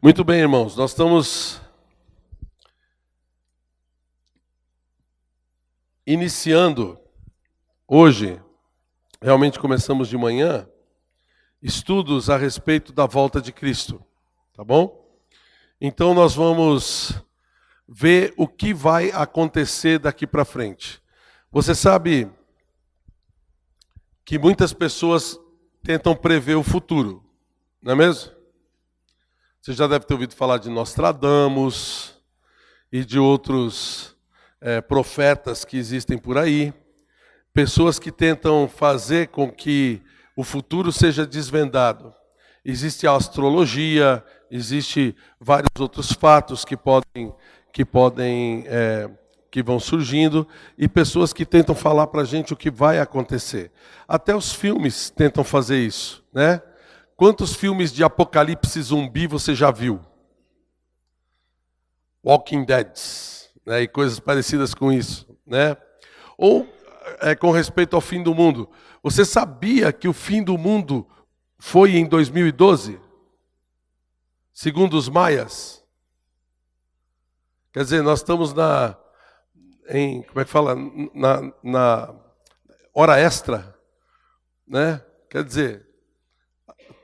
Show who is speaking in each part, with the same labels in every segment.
Speaker 1: Muito bem, irmãos, nós estamos iniciando hoje, realmente começamos de manhã, estudos a respeito da volta de Cristo, tá bom? Então nós vamos ver o que vai acontecer daqui para frente. Você sabe que muitas pessoas tentam prever o futuro, não é mesmo? Você já deve ter ouvido falar de Nostradamus e de outros profetas que existem por aí. Pessoas que tentam fazer com que o futuro seja desvendado. Existe a astrologia, existe vários outros fatos que vão surgindo e pessoas que tentam falar para a gente o que vai acontecer. Até os filmes tentam fazer isso, né? Quantos filmes de apocalipse zumbi você já viu? Walking Dead, né? E coisas parecidas com isso, né? Ou com respeito ao fim do mundo. Você sabia que o fim do mundo foi em 2012? Segundo os maias? Quer dizer, nós estamos na hora extra, né? Quer dizer,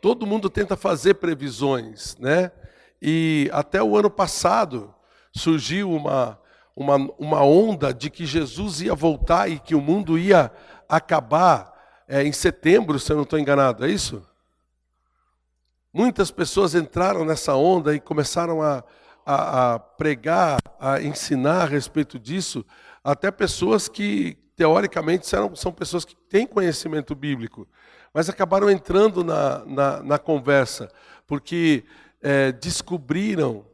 Speaker 1: todo mundo tenta fazer previsões, né? E até o ano passado surgiu uma onda de que Jesus ia voltar e que o mundo ia acabar em setembro, se eu não estou enganado, é isso? Muitas pessoas entraram nessa onda e começaram a pregar, a ensinar a respeito disso, até pessoas que, teoricamente, são pessoas que têm conhecimento bíblico, mas acabaram entrando na conversa, porque descobriram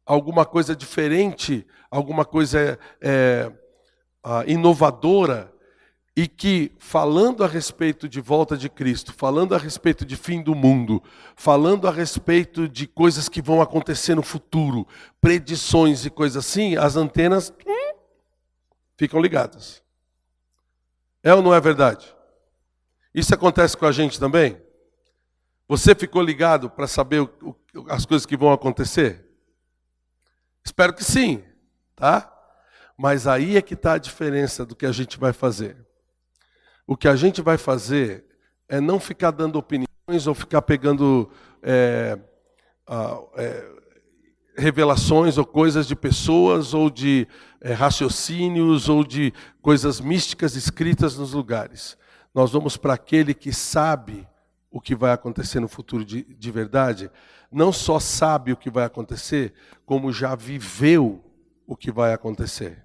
Speaker 1: alguma coisa diferente, alguma coisa inovadora, e que, falando a respeito de volta de Cristo, falando a respeito de fim do mundo, falando a respeito de coisas que vão acontecer no futuro, predições e coisas assim, as antenas ficam ligadas. É ou não é verdade? Isso acontece com a gente também? Você ficou ligado para saber as coisas que vão acontecer? Espero que sim, tá? Mas aí é que está a diferença do que a gente vai fazer. O que a gente vai fazer é não ficar dando opiniões ou ficar pegando revelações ou coisas de pessoas ou de raciocínios ou de coisas místicas escritas nos lugares. Nós vamos para aquele que sabe o que vai acontecer no futuro de verdade. Não só sabe o que vai acontecer, como já viveu o que vai acontecer.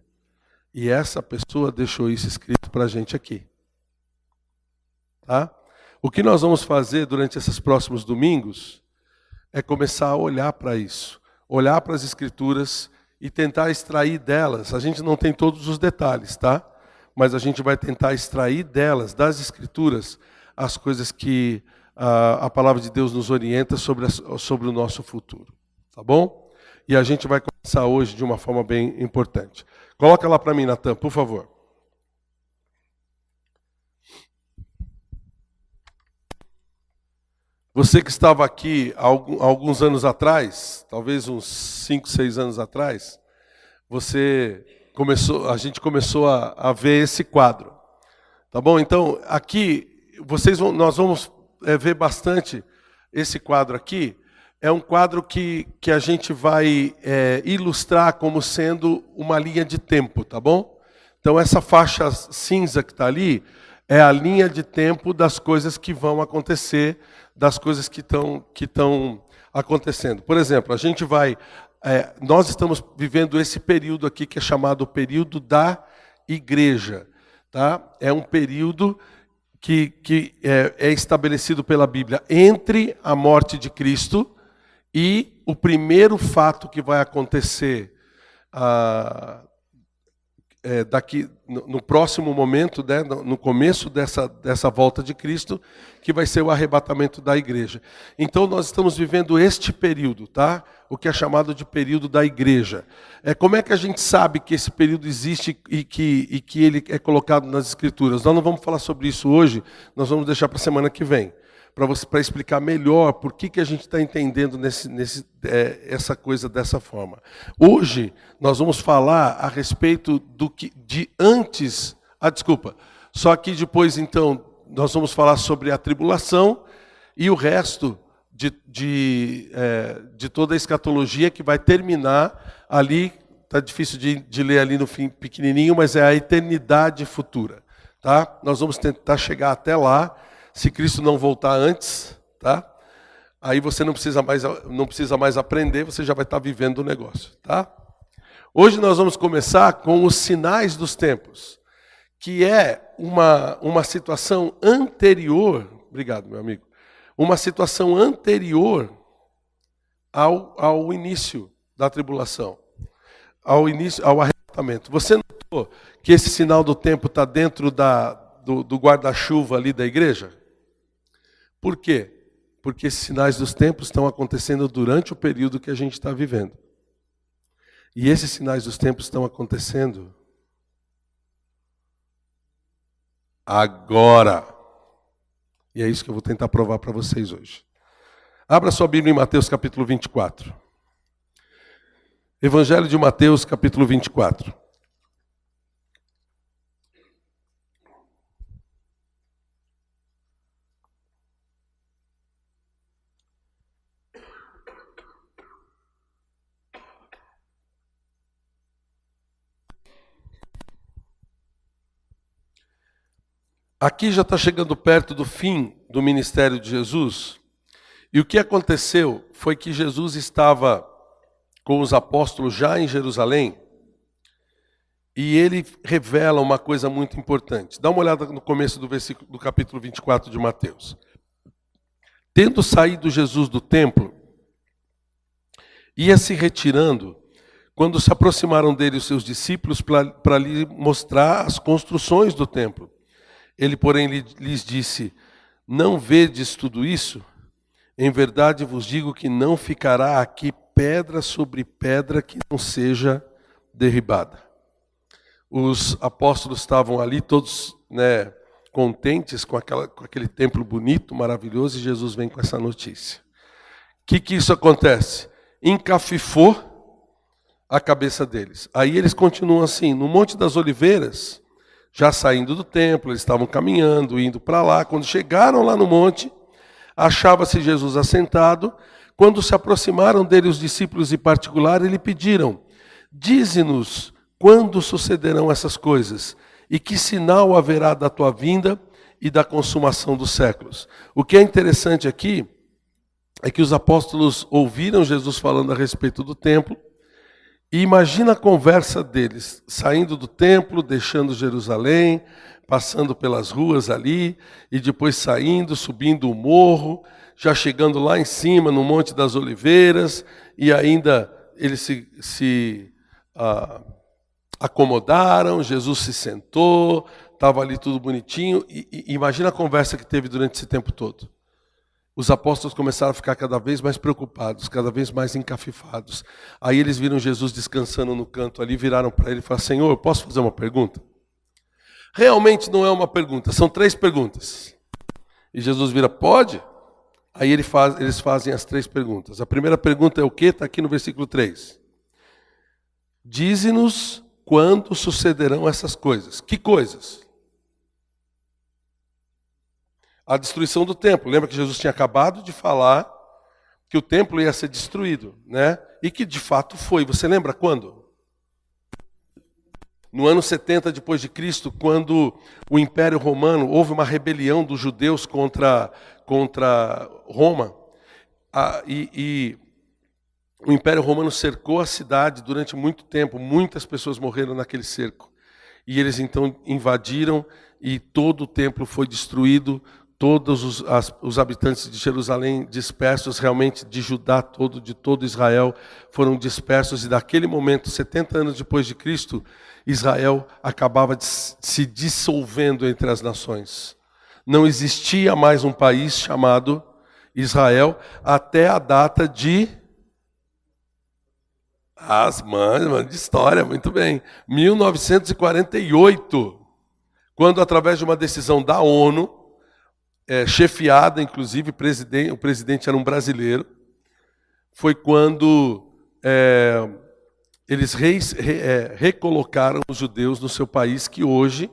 Speaker 1: E essa pessoa deixou isso escrito para a gente aqui. Tá? O que nós vamos fazer durante esses próximos domingos é começar a olhar para isso. Olhar para as Escrituras e tentar extrair delas. A gente não tem todos os detalhes, tá? Mas a gente vai tentar extrair delas, das Escrituras, as coisas que a palavra de Deus nos orienta sobre o nosso futuro. Tá bom? E a gente vai começar hoje de uma forma bem importante. Coloca lá para mim, Natan, por favor. Você que estava aqui há alguns anos atrás, talvez uns 5, 6 anos atrás, a gente começou a ver esse quadro. Tá bom? Então, aqui, nós vamos ver bastante esse quadro aqui. É um quadro que a gente vai ilustrar como sendo uma linha de tempo, tá bom? Então, essa faixa cinza que está ali é a linha de tempo das coisas que vão acontecer, das coisas que estão acontecendo. Por exemplo, nós estamos vivendo esse período aqui que é chamado período da igreja. Tá? É um período que é estabelecido pela Bíblia entre a morte de Cristo e o primeiro fato que vai acontecer daqui no próximo momento, né, no começo dessa volta de Cristo, que vai ser o arrebatamento da igreja. Então nós estamos vivendo este período, tá? O que é chamado de período da igreja. Como é que a gente sabe que esse período existe e que ele é colocado nas Escrituras? Nós não vamos falar sobre isso hoje, nós vamos deixar para a semana que vem. para explicar melhor por que a gente está entendendo essa coisa dessa forma. Hoje nós vamos falar a respeito de antes. Desculpa. Só que depois, então, nós vamos falar sobre a tribulação e o resto de toda a escatologia que vai terminar ali. Está difícil de ler ali no fim pequenininho, mas é a eternidade futura. Tá? Nós vamos tentar chegar até lá, se Cristo não voltar antes. Tá? Aí você não precisa mais aprender, você já vai estar vivendo o negócio. Tá? Hoje nós vamos começar com os sinais dos tempos, que é uma situação anterior, obrigado meu amigo, uma situação anterior ao início da tribulação. Ao arrebatamento. Você notou que esse sinal do tempo está dentro do guarda-chuva ali da igreja? Por quê? Porque esses sinais dos tempos estão acontecendo durante o período que a gente está vivendo. E esses sinais dos tempos estão acontecendo agora. E é isso que eu vou tentar provar para vocês hoje. Abra sua Bíblia em Mateus capítulo 24. Evangelho de Mateus, capítulo 24. Aqui já está chegando perto do fim do ministério de Jesus. E o que aconteceu foi que Jesus estava com os apóstolos já em Jerusalém, e ele revela uma coisa muito importante. Dá uma olhada no começo do capítulo 24 de Mateus. Tendo saído Jesus do templo, ia se retirando, quando se aproximaram dele os seus discípulos para lhe mostrar as construções do templo. Ele, porém, lhes disse: não vedes tudo isso? Em verdade vos digo que não ficará aqui pedra sobre pedra que não seja derribada. Os apóstolos estavam ali todos, contentes com aquele templo bonito, maravilhoso, e Jesus vem com essa notícia. O que isso acontece? Encafifou a cabeça deles. Aí eles continuam assim, no Monte das Oliveiras, já saindo do templo, eles estavam caminhando, indo para lá. Quando chegaram lá no monte, achava-se Jesus assentado. Quando se aproximaram dele os discípulos em particular, lhe pediram: dize-nos quando sucederão essas coisas, e que sinal haverá da tua vinda e da consumação dos séculos. O que é interessante aqui é que os apóstolos ouviram Jesus falando a respeito do templo, e imagina a conversa deles, saindo do templo, deixando Jerusalém, passando pelas ruas ali, e depois saindo, subindo o morro, já chegando lá em cima, no Monte das Oliveiras, e ainda eles se acomodaram, Jesus se sentou, estava ali tudo bonitinho, e imagina a conversa que teve durante esse tempo todo. Os apóstolos começaram a ficar cada vez mais preocupados, cada vez mais encafifados. Aí eles viram Jesus descansando no canto ali, viraram para ele e falaram: Senhor, posso fazer uma pergunta? Realmente não é uma pergunta, são 3 perguntas. E Jesus vira: pode? Aí eles fazem as 3 perguntas. A primeira pergunta é o quê? Está aqui no versículo 3. Dize-nos quando sucederão essas coisas. Que coisas? A destruição do templo. Lembra que Jesus tinha acabado de falar que o templo ia ser destruído, né? E que de fato foi. Você lembra quando? No ano 70 depois de Cristo, quando o Império Romano, houve uma rebelião dos judeus contra Roma, e o Império Romano cercou a cidade durante muito tempo, muitas pessoas morreram naquele cerco. E eles então invadiram e todo o templo foi destruído, todos os habitantes de Jerusalém dispersos, realmente de Judá todo, de todo Israel, foram dispersos. E daquele momento, 70 anos depois de Cristo, Israel acabava se dissolvendo entre as nações. Não existia mais um país chamado Israel até a data de... As mães de história, muito bem. 1948, quando através de uma decisão da ONU, chefiada, inclusive, o presidente era um brasileiro, foi quando eles recolocaram os judeus no seu país, que hoje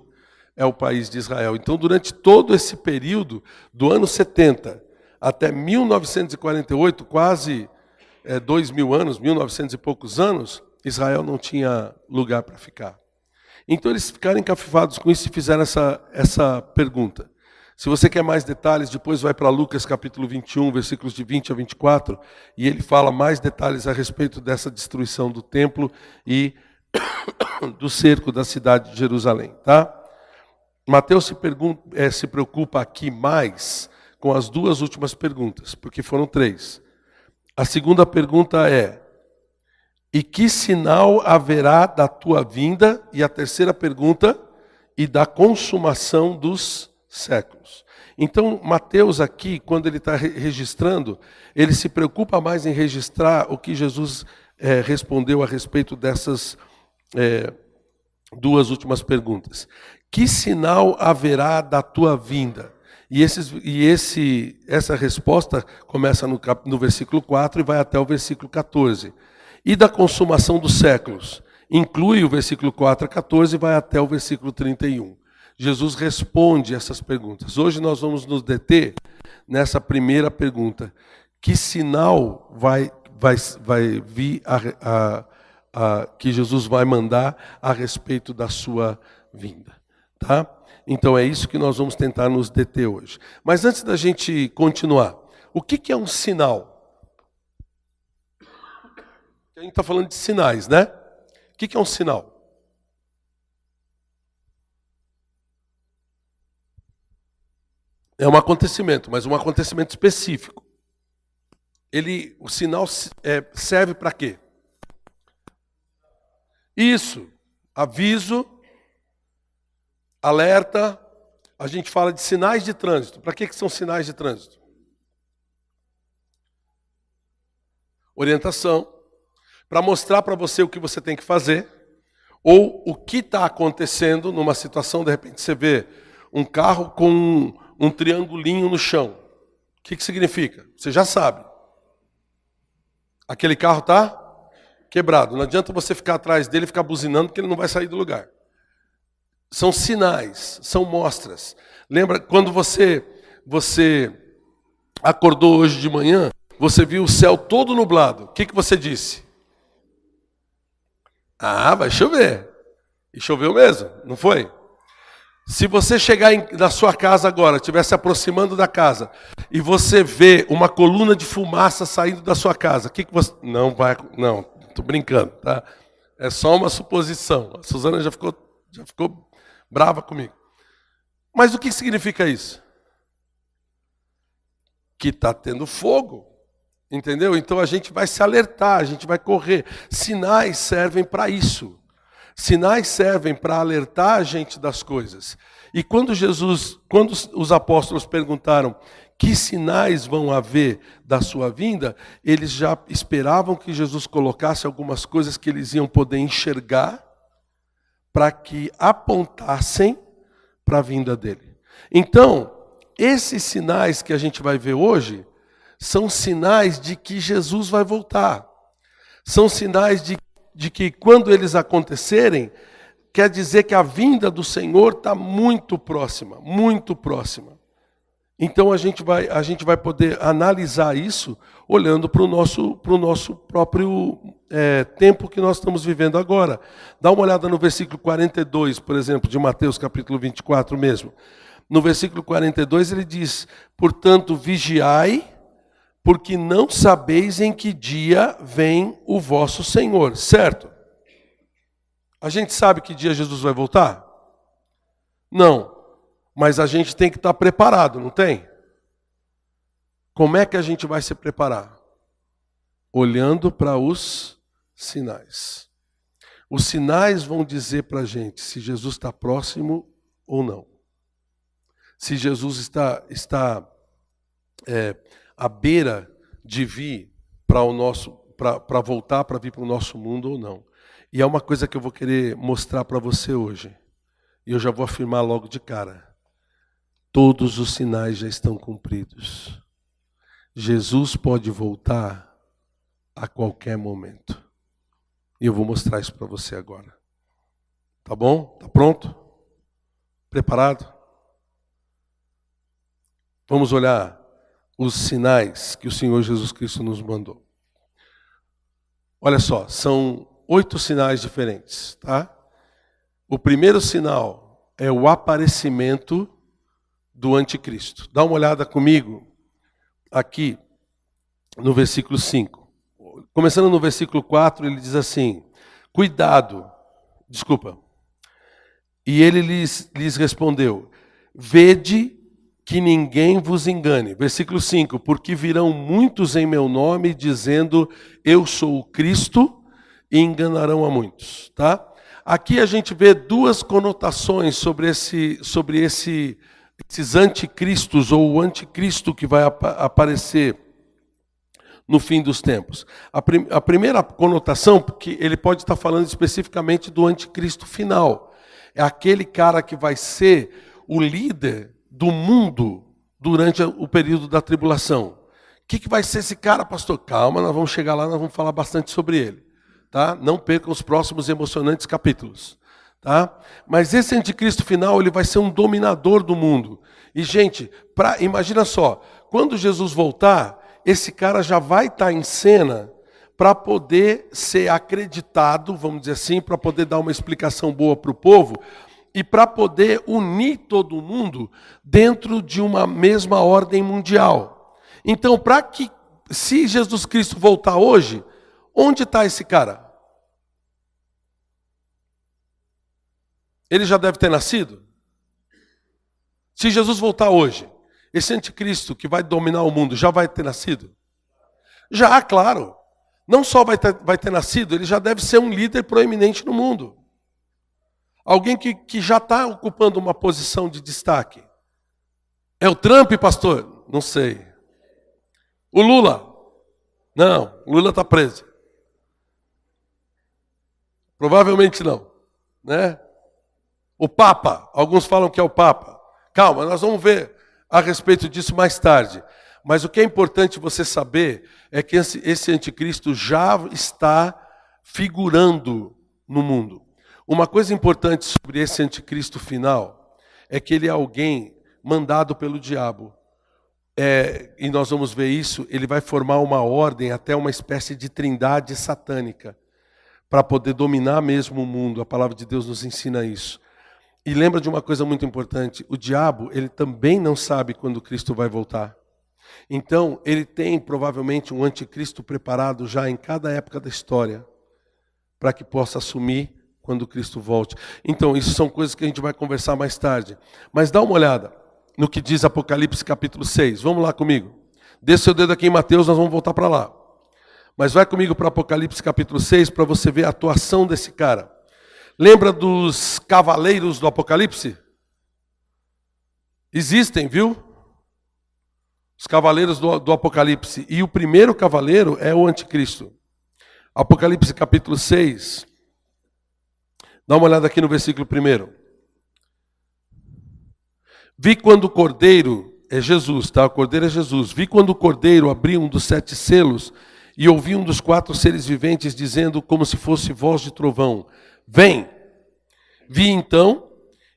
Speaker 1: é o país de Israel. Então, durante todo esse período, do ano 70 até 1948, quase 2.000 anos, 1.900 e poucos anos, Israel não tinha lugar para ficar. Então, eles ficaram encafifados com isso e fizeram essa pergunta. Se você quer mais detalhes, depois vai para Lucas capítulo 21, versículos de 20 a 24, e ele fala mais detalhes a respeito dessa destruição do templo e do cerco da cidade de Jerusalém. Tá? Mateus se preocupa aqui mais com as duas últimas perguntas, porque foram 3. A segunda pergunta é: e que sinal haverá da tua vinda? E a terceira pergunta: e da consumação dos séculos. Então, Mateus aqui, quando ele está registrando, ele se preocupa mais em registrar o que Jesus respondeu a respeito dessas duas últimas perguntas. Que sinal haverá da tua vinda? E essa resposta começa no versículo 4 e vai até o versículo 14. E da consumação dos séculos? Inclui o versículo 4 a 14 e vai até o versículo 31. Jesus responde essas perguntas. Hoje nós vamos nos deter nessa primeira pergunta. Que sinal vai vir que Jesus vai mandar a respeito da sua vinda? Tá? Então é isso que nós vamos tentar nos deter hoje. Mas antes da gente continuar, o que é um sinal? A gente está falando de sinais, né? O que é um sinal? É um acontecimento, mas um acontecimento específico. O sinal serve para quê? Isso, aviso, alerta. A gente fala de sinais de trânsito. Para que são sinais de trânsito? Orientação, para mostrar para você o que você tem que fazer, ou o que está acontecendo numa situação. De repente você vê um carro com um triangulinho no chão. O que significa? Você já sabe. Aquele carro está quebrado. Não adianta você ficar atrás dele e ficar buzinando, porque ele não vai sair do lugar. São sinais, são mostras. Lembra quando você acordou hoje de manhã, você viu o céu todo nublado. O que você disse? Ah, vai chover. E choveu mesmo, não foi? Se você chegar na sua casa agora, estiver se aproximando da casa, e você vê uma coluna de fumaça saindo da sua casa, o que você... Não, estou brincando, tá? É só uma suposição. A Suzana já ficou brava comigo. Mas o que significa isso? Que está tendo fogo, entendeu? Então a gente vai se alertar, a gente vai correr. Sinais servem para isso. Sinais servem para alertar a gente das coisas. E quando os apóstolos perguntaram que sinais vão haver da sua vinda, eles já esperavam que Jesus colocasse algumas coisas que eles iam poder enxergar para que apontassem para a vinda dele. Então, esses sinais que a gente vai ver hoje são sinais de que Jesus vai voltar. São sinais de que quando eles acontecerem, quer dizer que a vinda do Senhor está muito próxima, muito próxima. Então a gente vai poder analisar isso olhando para o nosso próprio tempo que nós estamos vivendo agora. Dá uma olhada no versículo 42, por exemplo, de Mateus capítulo 24 mesmo. No versículo 42 ele diz: portanto, vigiai, porque não sabeis em que dia vem o vosso Senhor. Certo? A gente sabe que dia Jesus vai voltar? Não. Mas a gente tem que estar preparado, não tem? Como é que a gente vai se preparar? Olhando para os sinais. Os sinais vão dizer para a gente se Jesus está próximo ou não. Se Jesus está à beira de vir para voltar, para vir para o nosso mundo ou não. E é uma coisa que eu vou querer mostrar para você hoje. E eu já vou afirmar logo de cara. todos os sinais já estão cumpridos. Jesus pode voltar a qualquer momento. E eu vou mostrar isso para você agora. Tá bom? Tá pronto? Preparado? Vamos olhar os sinais que o Senhor Jesus Cristo nos mandou. Olha só, são 8 sinais diferentes, tá? O primeiro sinal é o aparecimento do anticristo. Dá uma olhada comigo aqui no versículo 5. Começando no versículo 4, ele diz assim: E ele lhes respondeu: vede que ninguém vos engane. Versículo 5, porque virão muitos em meu nome dizendo, eu sou o Cristo, e enganarão a muitos. Tá? Aqui a gente vê 2 conotações sobre esses anticristos, ou o anticristo que vai aparecer no fim dos tempos. A primeira conotação, porque ele pode estar falando especificamente do anticristo final. É aquele cara que vai ser o líder do mundo durante o período da tribulação. O que vai ser esse cara, pastor? Calma, nós vamos chegar lá, nós vamos falar bastante sobre ele. Tá? Não percam os próximos emocionantes capítulos. Tá? Mas esse anticristo final, ele vai ser um dominador do mundo. E, gente, imagina só, quando Jesus voltar, esse cara já vai estar em cena para poder ser acreditado, vamos dizer assim, para poder dar uma explicação boa para o povo e para poder unir todo mundo dentro de uma mesma ordem mundial. Então, se Jesus Cristo voltar hoje, onde está esse cara? Ele já deve ter nascido? Se Jesus voltar hoje, esse anticristo que vai dominar o mundo já vai ter nascido? Já, claro. Não só vai ter nascido, ele já deve ser um líder proeminente no mundo. Alguém que já está ocupando uma posição de destaque. É o Trump, pastor? Não sei. O Lula? Não, o Lula está preso. Provavelmente não. Né? O Papa, alguns falam que é o Papa. Calma, nós vamos ver a respeito disso mais tarde. Mas o que é importante você saber é que esse anticristo já está figurando no mundo. Uma coisa importante sobre esse anticristo final é que ele é alguém mandado pelo diabo. E nós vamos ver isso, ele vai formar uma ordem, até uma espécie de trindade satânica, para poder dominar mesmo o mundo. A palavra de Deus nos ensina isso. E lembra de uma coisa muito importante, o diabo, ele também não sabe quando Cristo vai voltar. Então, ele tem provavelmente um anticristo preparado já em cada época da história, para que possa assumir quando Cristo volte. Então, isso são coisas que a gente vai conversar mais tarde. Mas dá uma olhada no que diz Apocalipse capítulo 6. Vamos lá comigo. Deixa seu dedo aqui em Mateus, nós vamos voltar para lá. Mas vai comigo para Apocalipse capítulo 6, para você ver a atuação desse cara. Lembra dos cavaleiros do Apocalipse? Existem, viu? Os cavaleiros do Apocalipse. E o primeiro cavaleiro é o anticristo. Apocalipse capítulo 6. Dá uma olhada aqui no versículo 1. Vi quando o cordeiro, é Jesus, tá? O cordeiro é Jesus. Vi quando o cordeiro abriu um dos 7 selos e ouvi um dos 4 seres viventes dizendo como se fosse voz de trovão: vem! Vi então,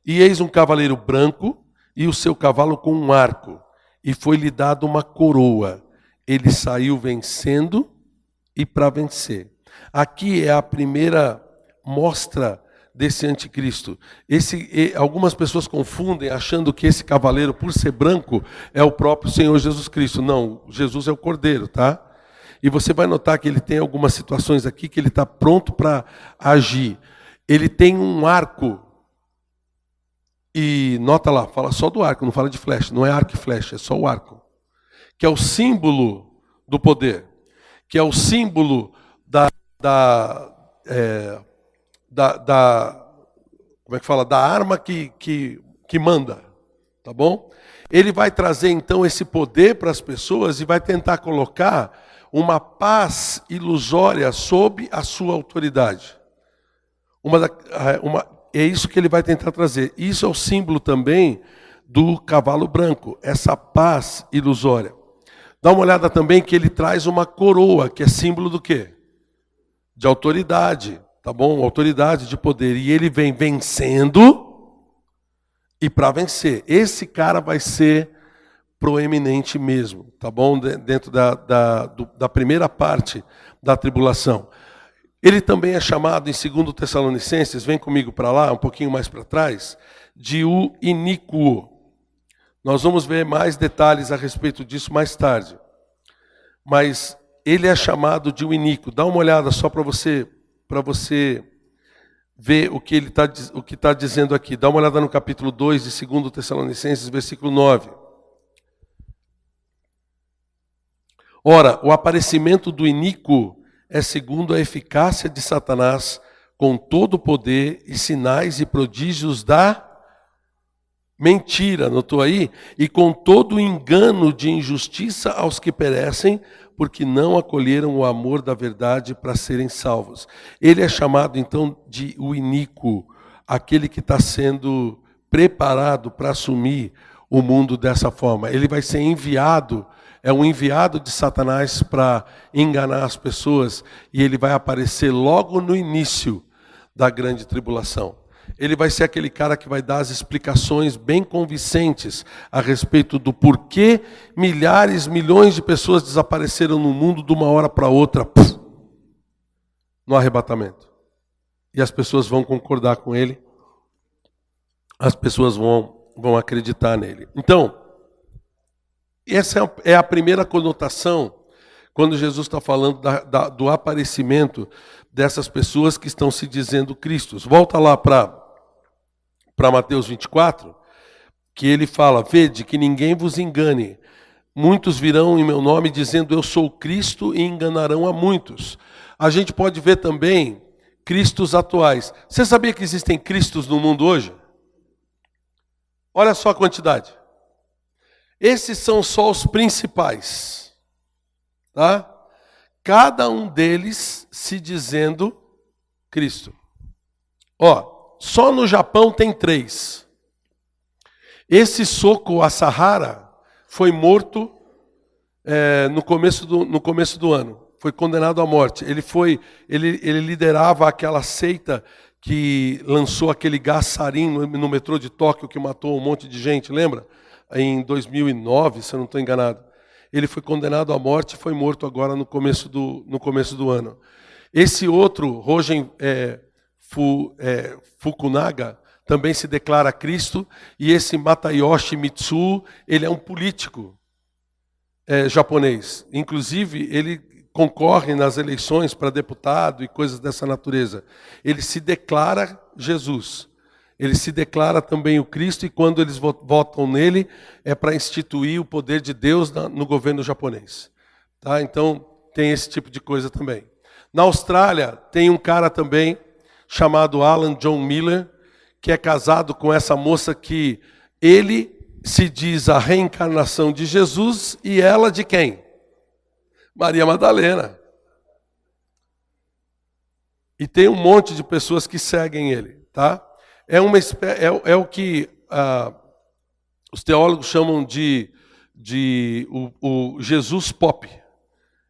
Speaker 1: e eis um cavaleiro branco e o seu cavalo com um arco. E foi-lhe dado uma coroa. Ele saiu vencendo e para vencer. Aqui é a primeira mostra desse anticristo. Algumas pessoas confundem achando que esse cavaleiro, por ser branco, é o próprio Senhor Jesus Cristo. Não, Jesus é o cordeiro, tá? E você vai notar que ele tem algumas situações aqui que ele está pronto para agir. Ele tem um arco. E nota lá, fala só do arco, não fala de flecha. Não é arco e flecha, é só o arco. Que é o símbolo do poder. Que é o símbolo como é que fala? Da arma que manda. Tá bom? Ele vai trazer então esse poder para as pessoas e vai tentar colocar uma paz ilusória sob a sua autoridade. É isso que ele vai tentar trazer. Isso é o símbolo também do cavalo branco, essa paz ilusória. Dá uma olhada também que ele traz uma coroa, que é símbolo do quê? De autoridade, tá bom? Autoridade de poder. E ele vem vencendo e para vencer. Esse cara vai ser proeminente mesmo, tá bom? Dentro da primeira parte da tribulação. Ele também é chamado, em 2 Tessalonicenses, vem comigo para lá, um pouquinho mais para trás, de o iníquo. Nós vamos ver mais detalhes a respeito disso mais tarde. Mas ele é chamado de o iníquo. Dá uma olhada só para você ver o que ele está dizendo aqui. Dá uma olhada no capítulo 2 de 2 Tessalonicenses, versículo 9. Ora, o aparecimento do iníquo é segundo a eficácia de Satanás, com todo o poder e sinais e prodígios da mentira, notou aí? E com todo o engano de injustiça aos que perecem, porque não acolheram o amor da verdade para serem salvos. Ele é chamado então de o iníquo, aquele que está sendo preparado para assumir o mundo dessa forma. Ele vai ser enviado, é um enviado de Satanás para enganar as pessoas, e ele vai aparecer logo no início da grande tribulação. Ele vai ser aquele cara que vai dar as explicações bem convincentes a respeito do porquê milhares, milhões de pessoas desapareceram no mundo de uma hora para outra, no arrebatamento. E as pessoas vão concordar com ele, as pessoas vão acreditar nele. Então, essa é a primeira conotação quando Jesus está falando do aparecimento dessas pessoas que estão se dizendo Cristos. Volta lá para Mateus 24, que ele fala: vede que ninguém vos engane. Muitos virão em meu nome dizendo eu sou Cristo e enganarão a muitos. A gente pode ver também Cristos atuais. Você sabia que existem Cristos no mundo hoje? Olha só a quantidade. Esses são só os principais, tá? Cada um deles se dizendo Cristo. Ó, só no Japão tem 3. Esse Soko Asahara foi morto no começo do ano. Foi condenado à morte. Ele liderava aquela seita que lançou aquele gás sarin no metrô de Tóquio, que matou um monte de gente, lembra? Em 2009, se eu não estou enganado. Ele foi condenado à morte e foi morto agora no começo do ano. Esse outro, Rogen Fukunaga, também se declara Cristo. E esse Matayoshi Mitsu, ele é um político japonês. Inclusive, ele concorre nas eleições para deputado e coisas dessa natureza. Ele se declara Jesus. Ele se declara também o Cristo, e quando eles votam nele, é para instituir o poder de Deus no governo japonês. Tá? Então, tem esse tipo de coisa também. Na Austrália, tem um cara também, chamado Alan John Miller, que é casado com essa moça que ele se diz a reencarnação de Jesus, e ela de quem? Maria Madalena. E tem um monte de pessoas que seguem ele, tá? É o que os teólogos chamam de o Jesus pop.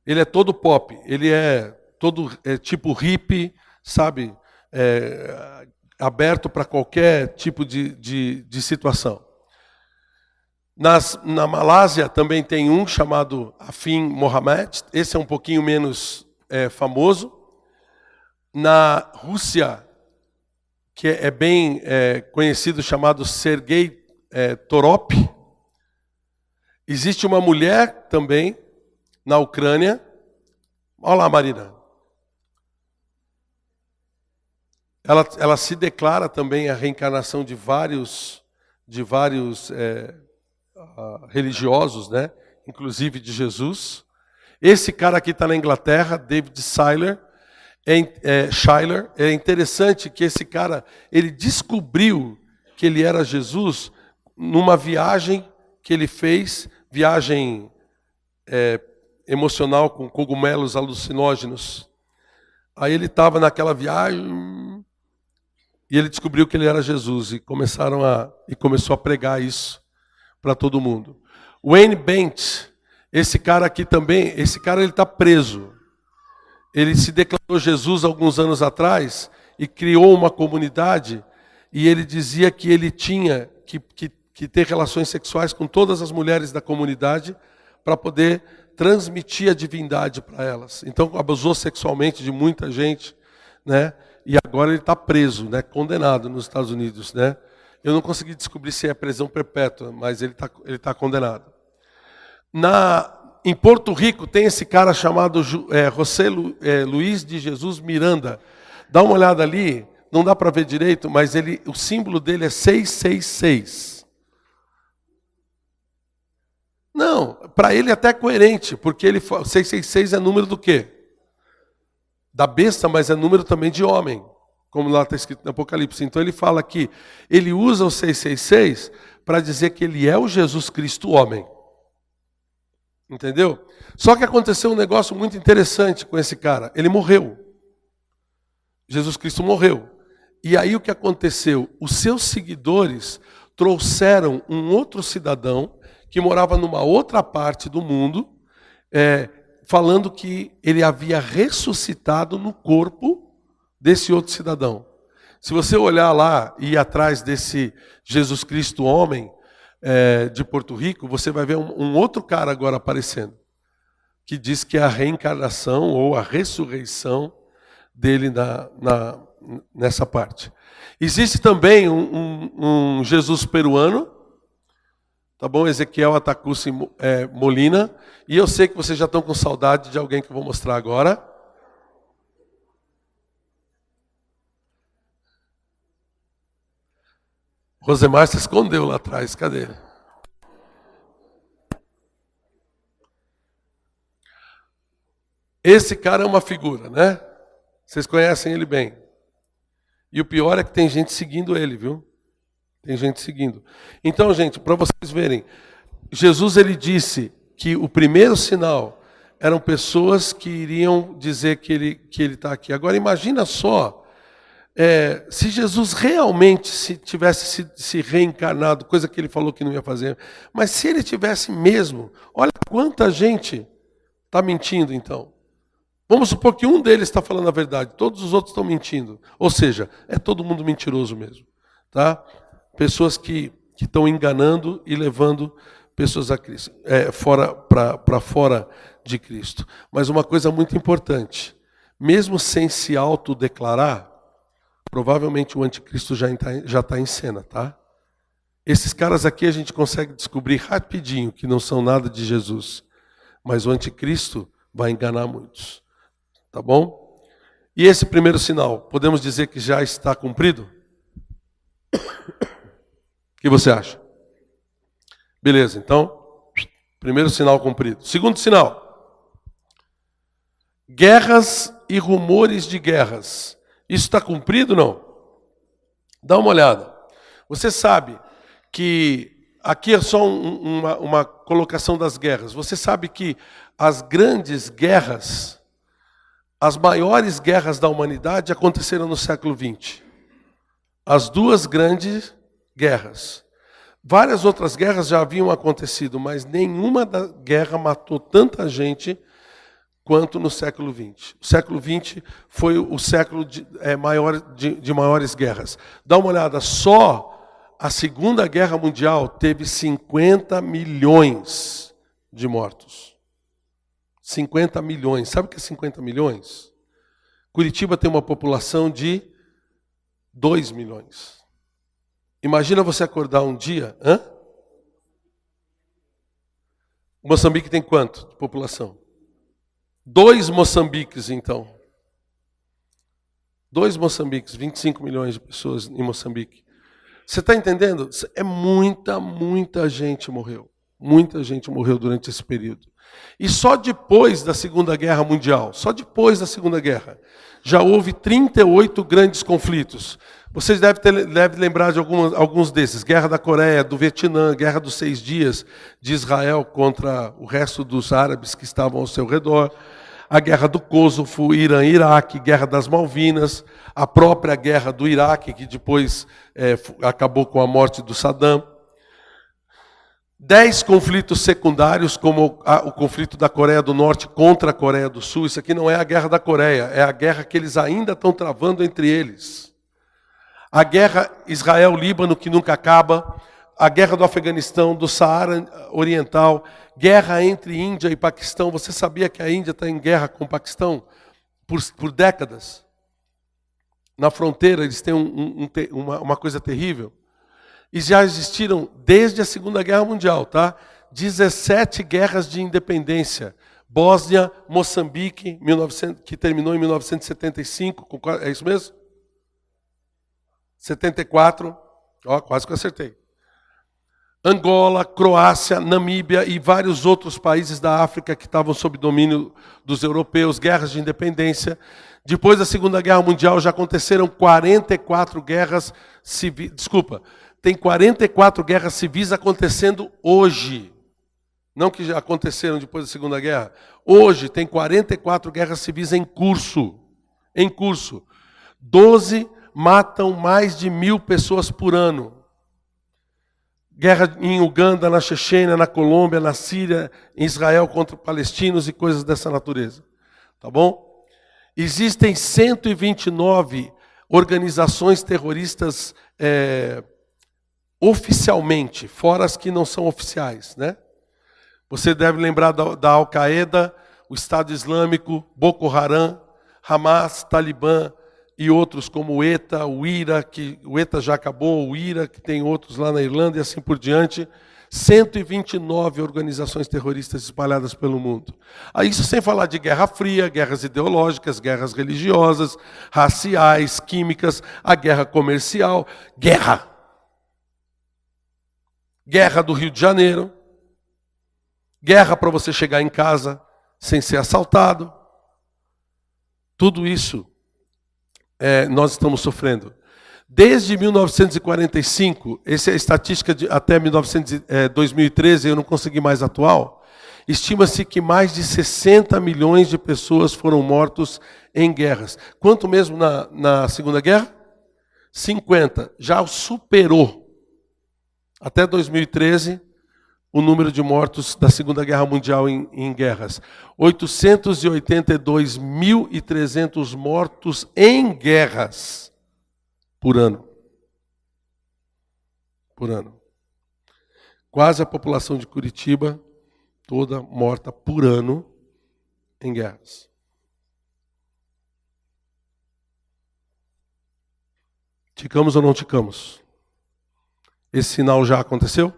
Speaker 1: Ele é todo pop, ele é todo tipo hippie, sabe? Aberto para qualquer tipo de situação. Na Malásia também tem um chamado Afin Mohamed, esse é um pouquinho menos famoso. Na Rússia, que é bem conhecido, chamado Sergei Torop. Existe uma mulher também na Ucrânia. Olha lá, Marina. Ela se declara também a reencarnação de vários religiosos, né? Inclusive de Jesus. Esse cara aqui está na Inglaterra, David Schuyler. É interessante que esse cara, ele descobriu que ele era Jesus numa viagem que ele fez, viagem emocional com cogumelos alucinógenos. Aí ele estava naquela viagem e ele descobriu que ele era Jesus, e começou a pregar isso para todo mundo. Wayne Bent, esse cara aqui também, esse cara ele está preso. Ele se declarou Jesus alguns anos atrás e criou uma comunidade e ele dizia que ele tinha que ter relações sexuais com todas as mulheres da comunidade para poder transmitir a divindade para elas. Então abusou sexualmente de muita gente, né? E agora ele está preso, né? Condenado nos Estados Unidos, né? Eu não consegui descobrir se é prisão perpétua, mas ele tá condenado. Em Porto Rico tem esse cara chamado José Luiz de Jesus Miranda. Dá uma olhada ali, não dá para ver direito, mas o símbolo dele é 666. Não, para ele é até coerente, porque 666 é número do quê? Da besta, mas é número também de homem, como lá está escrito no Apocalipse. Então ele fala que ele usa o 666 para dizer que ele é o Jesus Cristo homem. Entendeu? Só que aconteceu um negócio muito interessante com esse cara. Ele morreu. Jesus Cristo morreu. E aí o que aconteceu? Os seus seguidores trouxeram um outro cidadão que morava numa outra parte do mundo, falando que ele havia ressuscitado no corpo desse outro cidadão. Se você olhar lá e ir atrás desse Jesus Cristo homem de Porto Rico, você vai ver um outro cara agora aparecendo, que diz que é a reencarnação ou a ressurreição dele nessa parte. Existe também um Jesus peruano, tá bom? Ezequiel Atacuci Molina. E eu sei que vocês já estão com saudade de alguém que eu vou mostrar agora. Rosemar se escondeu lá atrás. Cadê? Esse cara é uma figura, né? Vocês conhecem ele bem. E o pior é que tem gente seguindo ele, viu? Tem gente seguindo. Então, gente, para vocês verem, Jesus ele disse que o primeiro sinal eram pessoas que iriam dizer que ele está aqui. Agora imagina só, se Jesus realmente tivesse se reencarnado, coisa que ele falou que não ia fazer, mas se ele tivesse mesmo, olha quanta gente está mentindo então. Vamos supor que um deles está falando a verdade, todos os outros estão mentindo. Ou seja, é todo mundo mentiroso mesmo, tá? Pessoas que estão enganando e levando pessoas a Cristo, para fora de Cristo. Mas uma coisa muito importante, mesmo sem se autodeclarar, provavelmente o anticristo já está em cena, tá? Esses caras aqui a gente consegue descobrir rapidinho que não são nada de Jesus. Mas o anticristo vai enganar muitos. Tá bom? E esse primeiro sinal, podemos dizer que já está cumprido? O que você acha? Beleza, então, primeiro sinal cumprido. Segundo sinal, guerras e rumores de guerras. Isso está cumprido ou não? Dá uma olhada. Você sabe que, aqui é só uma colocação das guerras. Você sabe que as grandes guerras, as maiores guerras da humanidade aconteceram no século XX. As duas grandes guerras. Várias outras guerras já haviam acontecido, mas nenhuma guerra matou tanta gente quanto no século XX. O século XX foi o século de maiores guerras. Dá uma olhada, só a Segunda Guerra Mundial teve 50 milhões de mortos. 50 milhões. Sabe o que é 50 milhões? Curitiba tem uma população de 2 milhões. Imagina você acordar um dia... Moçambique tem quanto de população? 2 Moçambiques, então. 2 Moçambiques, 25 milhões de pessoas em Moçambique. Você está entendendo? Muita gente morreu. Muita gente morreu durante esse período. E só depois da Segunda Guerra Mundial, só depois da Segunda Guerra, já houve 38 grandes conflitos. Vocês devem lembrar de alguns desses. Guerra da Coreia, do Vietnã, Guerra dos 6 Dias, de Israel contra o resto dos árabes que estavam ao seu redor. A Guerra do Kosovo, Irã e Iraque, Guerra das Malvinas, a própria Guerra do Iraque, que depois acabou com a morte do Saddam. 10 conflitos secundários, como o conflito da Coreia do Norte contra a Coreia do Sul. Isso aqui não é a guerra da Coreia, é a guerra que eles ainda estão travando entre eles. A guerra Israel-Líbano, que nunca acaba. A guerra do Afeganistão, do Saara Oriental. Guerra entre Índia e Paquistão. Você sabia que a Índia está em guerra com o Paquistão por décadas? Na fronteira eles têm uma coisa terrível. E já existiram, desde a Segunda Guerra Mundial, tá? 17 guerras de independência. Bósnia, Moçambique, que terminou em 1975, é isso mesmo? 74, ó, quase que eu acertei. Angola, Croácia, Namíbia e vários outros países da África que estavam sob domínio dos europeus, guerras de independência. Depois da Segunda Guerra Mundial já aconteceram 44 guerras civis. Desculpa, tem 44 guerras civis acontecendo hoje. Não que já aconteceram depois da Segunda Guerra. Hoje tem 44 guerras civis em curso. Em curso. 12 matam mais de 1.000 pessoas por ano. Guerra em Uganda, na Chechênia, na Colômbia, na Síria, em Israel contra palestinos e coisas dessa natureza. Tá bom? Existem 129 organizações terroristas oficialmente, fora as que não são oficiais, né? Você deve lembrar da Al-Qaeda, o Estado Islâmico, Boko Haram, Hamas, Talibã e outros como o ETA, o IRA, que o ETA já acabou, o IRA, que tem outros lá na Irlanda e assim por diante. 129 organizações terroristas espalhadas pelo mundo. Isso sem falar de Guerra Fria, guerras ideológicas, guerras religiosas, raciais, químicas, a guerra comercial, guerra do Rio de Janeiro, guerra para você chegar em casa sem ser assaltado. Tudo isso nós estamos sofrendo. Desde 1945, essa é a estatística até 2013, eu não consegui mais atual, estima-se que mais de 60 milhões de pessoas foram mortos em guerras. Quanto mesmo na Segunda Guerra? 50. Já superou. Até 2013, o número de mortos da Segunda Guerra Mundial em guerras. 882.300 mortos em guerras por ano. Por ano. Quase a população de Curitiba, toda morta por ano em guerras. Ticamos ou não ticamos? Esse sinal já aconteceu?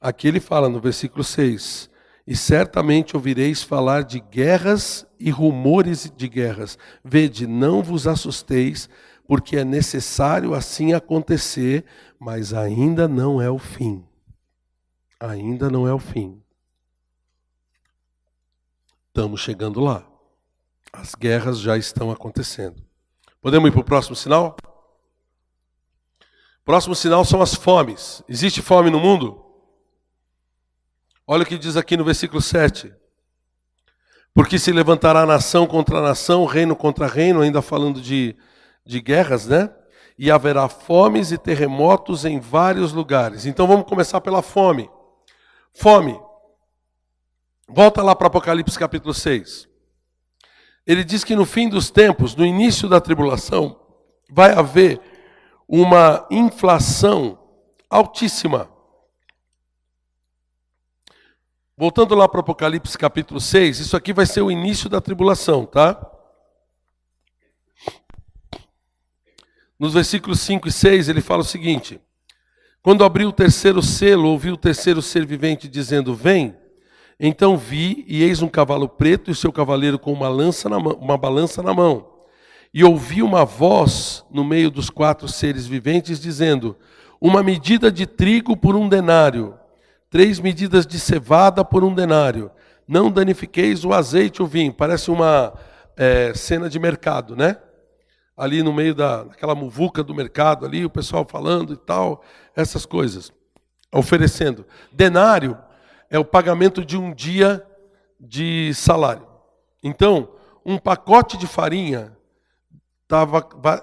Speaker 1: Aqui ele fala no versículo 6, e certamente ouvireis falar de guerras e rumores de guerras. Vede, não vos assusteis, porque é necessário assim acontecer, mas ainda não é o fim. Ainda não é o fim. Estamos chegando lá. As guerras já estão acontecendo. Podemos ir para o próximo sinal? Próximo sinal são as fomes. Existe fome no mundo? Olha o que diz aqui no versículo 7. Porque se levantará nação contra nação, reino contra reino, ainda falando de guerras, né? E haverá fomes e terremotos em vários lugares. Então vamos começar pela fome. Fome. Volta lá para Apocalipse capítulo 6. Ele diz que no fim dos tempos, no início da tribulação, vai haver uma inflação altíssima. Voltando lá para Apocalipse capítulo 6, isso aqui vai ser o início da tribulação, tá? Nos versículos 5 e 6 ele fala o seguinte: quando abriu o terceiro selo, ouvi o terceiro ser vivente dizendo, vem. Então vi, e eis um cavalo preto e o seu cavaleiro com uma balança na mão. E ouvi uma voz no meio dos 4 seres viventes dizendo, uma medida de trigo por 1 denário, 3 medidas de cevada por 1 denário. Não danifiqueis o azeite e o vinho. Parece uma cena de mercado, né? Ali no meio daquela muvuca do mercado, ali o pessoal falando e tal, essas coisas. Oferecendo. Denário é o pagamento de um dia de salário. Então, um pacote de farinha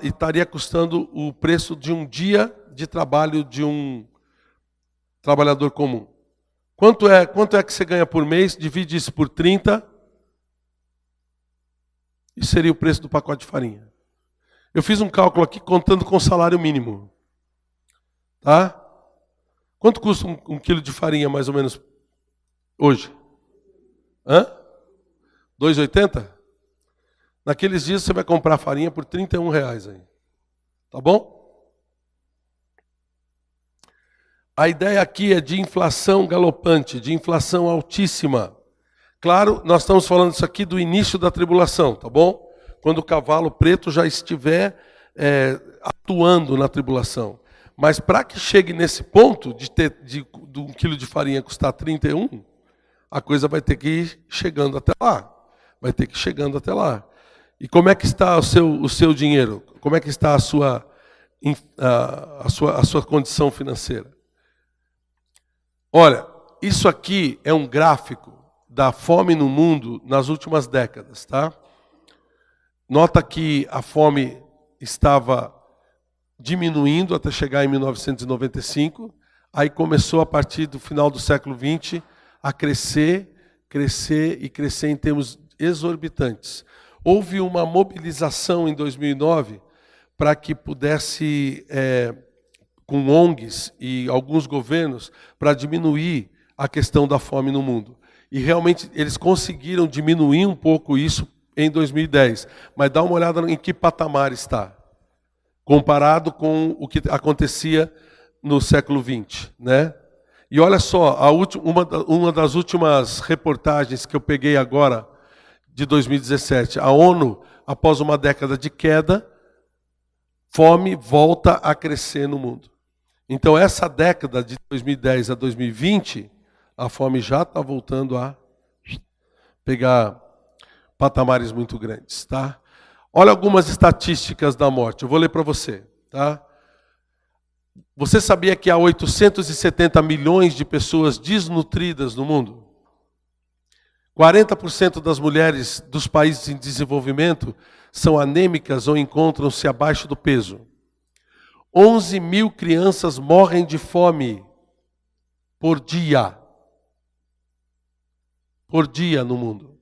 Speaker 1: estaria custando o preço de um dia de trabalho de um trabalhador comum. Quanto é que você ganha por mês? Divide isso por 30. Isso seria o preço do pacote de farinha. Eu fiz um cálculo aqui contando com o salário mínimo. Tá? Quanto custa um quilo de farinha, mais ou menos, hoje? Hã? 2,80? Naqueles dias você vai comprar farinha por R$31 aí. Tá bom? A ideia aqui é de inflação galopante, de inflação altíssima. Claro, nós estamos falando isso aqui do início da tribulação, tá bom? Quando o cavalo preto já estiver atuando na tribulação. Mas para que chegue nesse ponto de um quilo de farinha custar 31, a coisa vai ter que ir chegando até lá. Vai ter que ir chegando até lá. E como é que está o seu dinheiro? Como é que está a sua condição financeira? Olha, isso aqui é um gráfico da fome no mundo nas últimas décadas, tá? Nota que a fome estava diminuindo até chegar em 1995, aí começou a partir do final do século XX a crescer em termos exorbitantes. Houve uma mobilização em 2009 para que pudesse, com ONGs e alguns governos, para diminuir a questão da fome no mundo. E realmente eles conseguiram diminuir um pouco isso em 2010. Mas dá uma olhada em que patamar está, comparado com o que acontecia no século XX, né? E olha só, uma das últimas reportagens que eu peguei agora, de 2017, a ONU, após uma década de queda, fome volta a crescer no mundo. Então essa década de 2010 a 2020, a fome já está voltando a pegar patamares muito grandes, tá? Olha algumas estatísticas da morte, eu vou ler para você, tá? Você sabia que há 870 milhões de pessoas desnutridas no mundo? 40% das mulheres dos países em desenvolvimento são anêmicas ou encontram-se abaixo do peso. 11 mil crianças morrem de fome por dia. Por dia no mundo.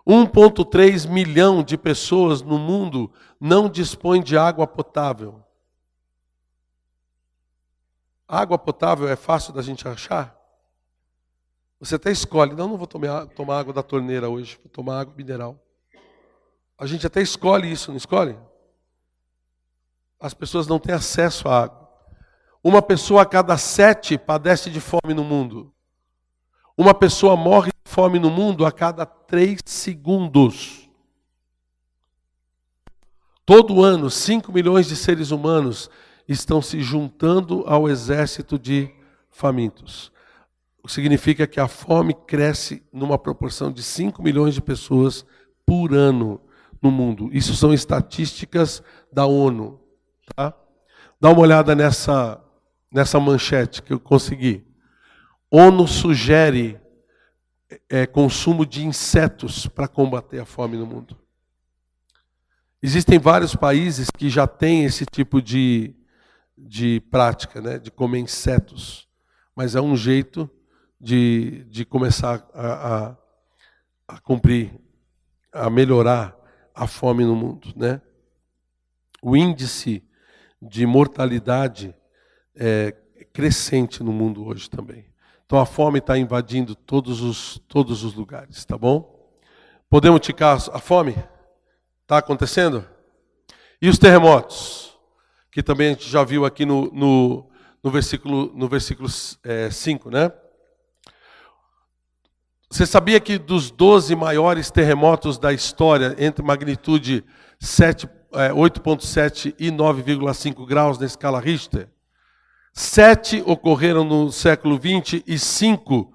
Speaker 1: 1,3 milhão de pessoas no mundo não dispõem de água potável. Água potável é fácil da gente achar? Você até escolhe, não vou tomar água da torneira hoje, vou tomar água mineral. A gente até escolhe isso, não escolhe? As pessoas não têm acesso à água. Uma pessoa a cada 7 padece de fome no mundo. Uma pessoa morre de fome no mundo a cada 3 segundos. Todo ano, 5 milhões de seres humanos estão se juntando ao exército de famintos. O que significa que a fome cresce numa proporção de 5 milhões de pessoas por ano no mundo. Isso são estatísticas da ONU. Tá? Dá uma olhada nessa manchete que eu consegui. ONU sugere consumo de insetos para combater a fome no mundo. Existem vários países que já têm esse tipo de prática, né, de comer insetos. Mas é um jeito de começar a cumprir, a melhorar a fome no mundo, né? O índice de mortalidade é crescente no mundo hoje também. Então a fome está invadindo todos os lugares, tá bom? Podemos ticar a fome? Está acontecendo? E os terremotos? Que também a gente já viu aqui no versículo 5, né? Você sabia que dos 12 maiores terremotos da história, entre magnitude 8,7 e 9,5 graus na escala Richter, 7 ocorreram no século XX e 5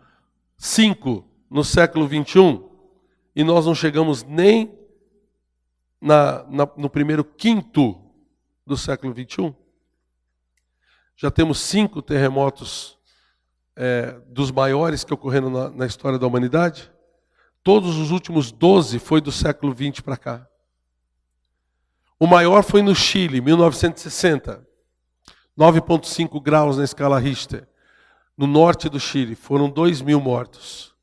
Speaker 1: no século XXI, e nós não chegamos nem no primeiro quinto do século XXI. Já temos 5 terremotos dos maiores que ocorreram na história da humanidade. Todos os últimos 12 foi do século XX para cá. O maior foi no Chile, 1960. 9,5 graus na escala Richter. no norte do Chile. Foram 2.000 mortos.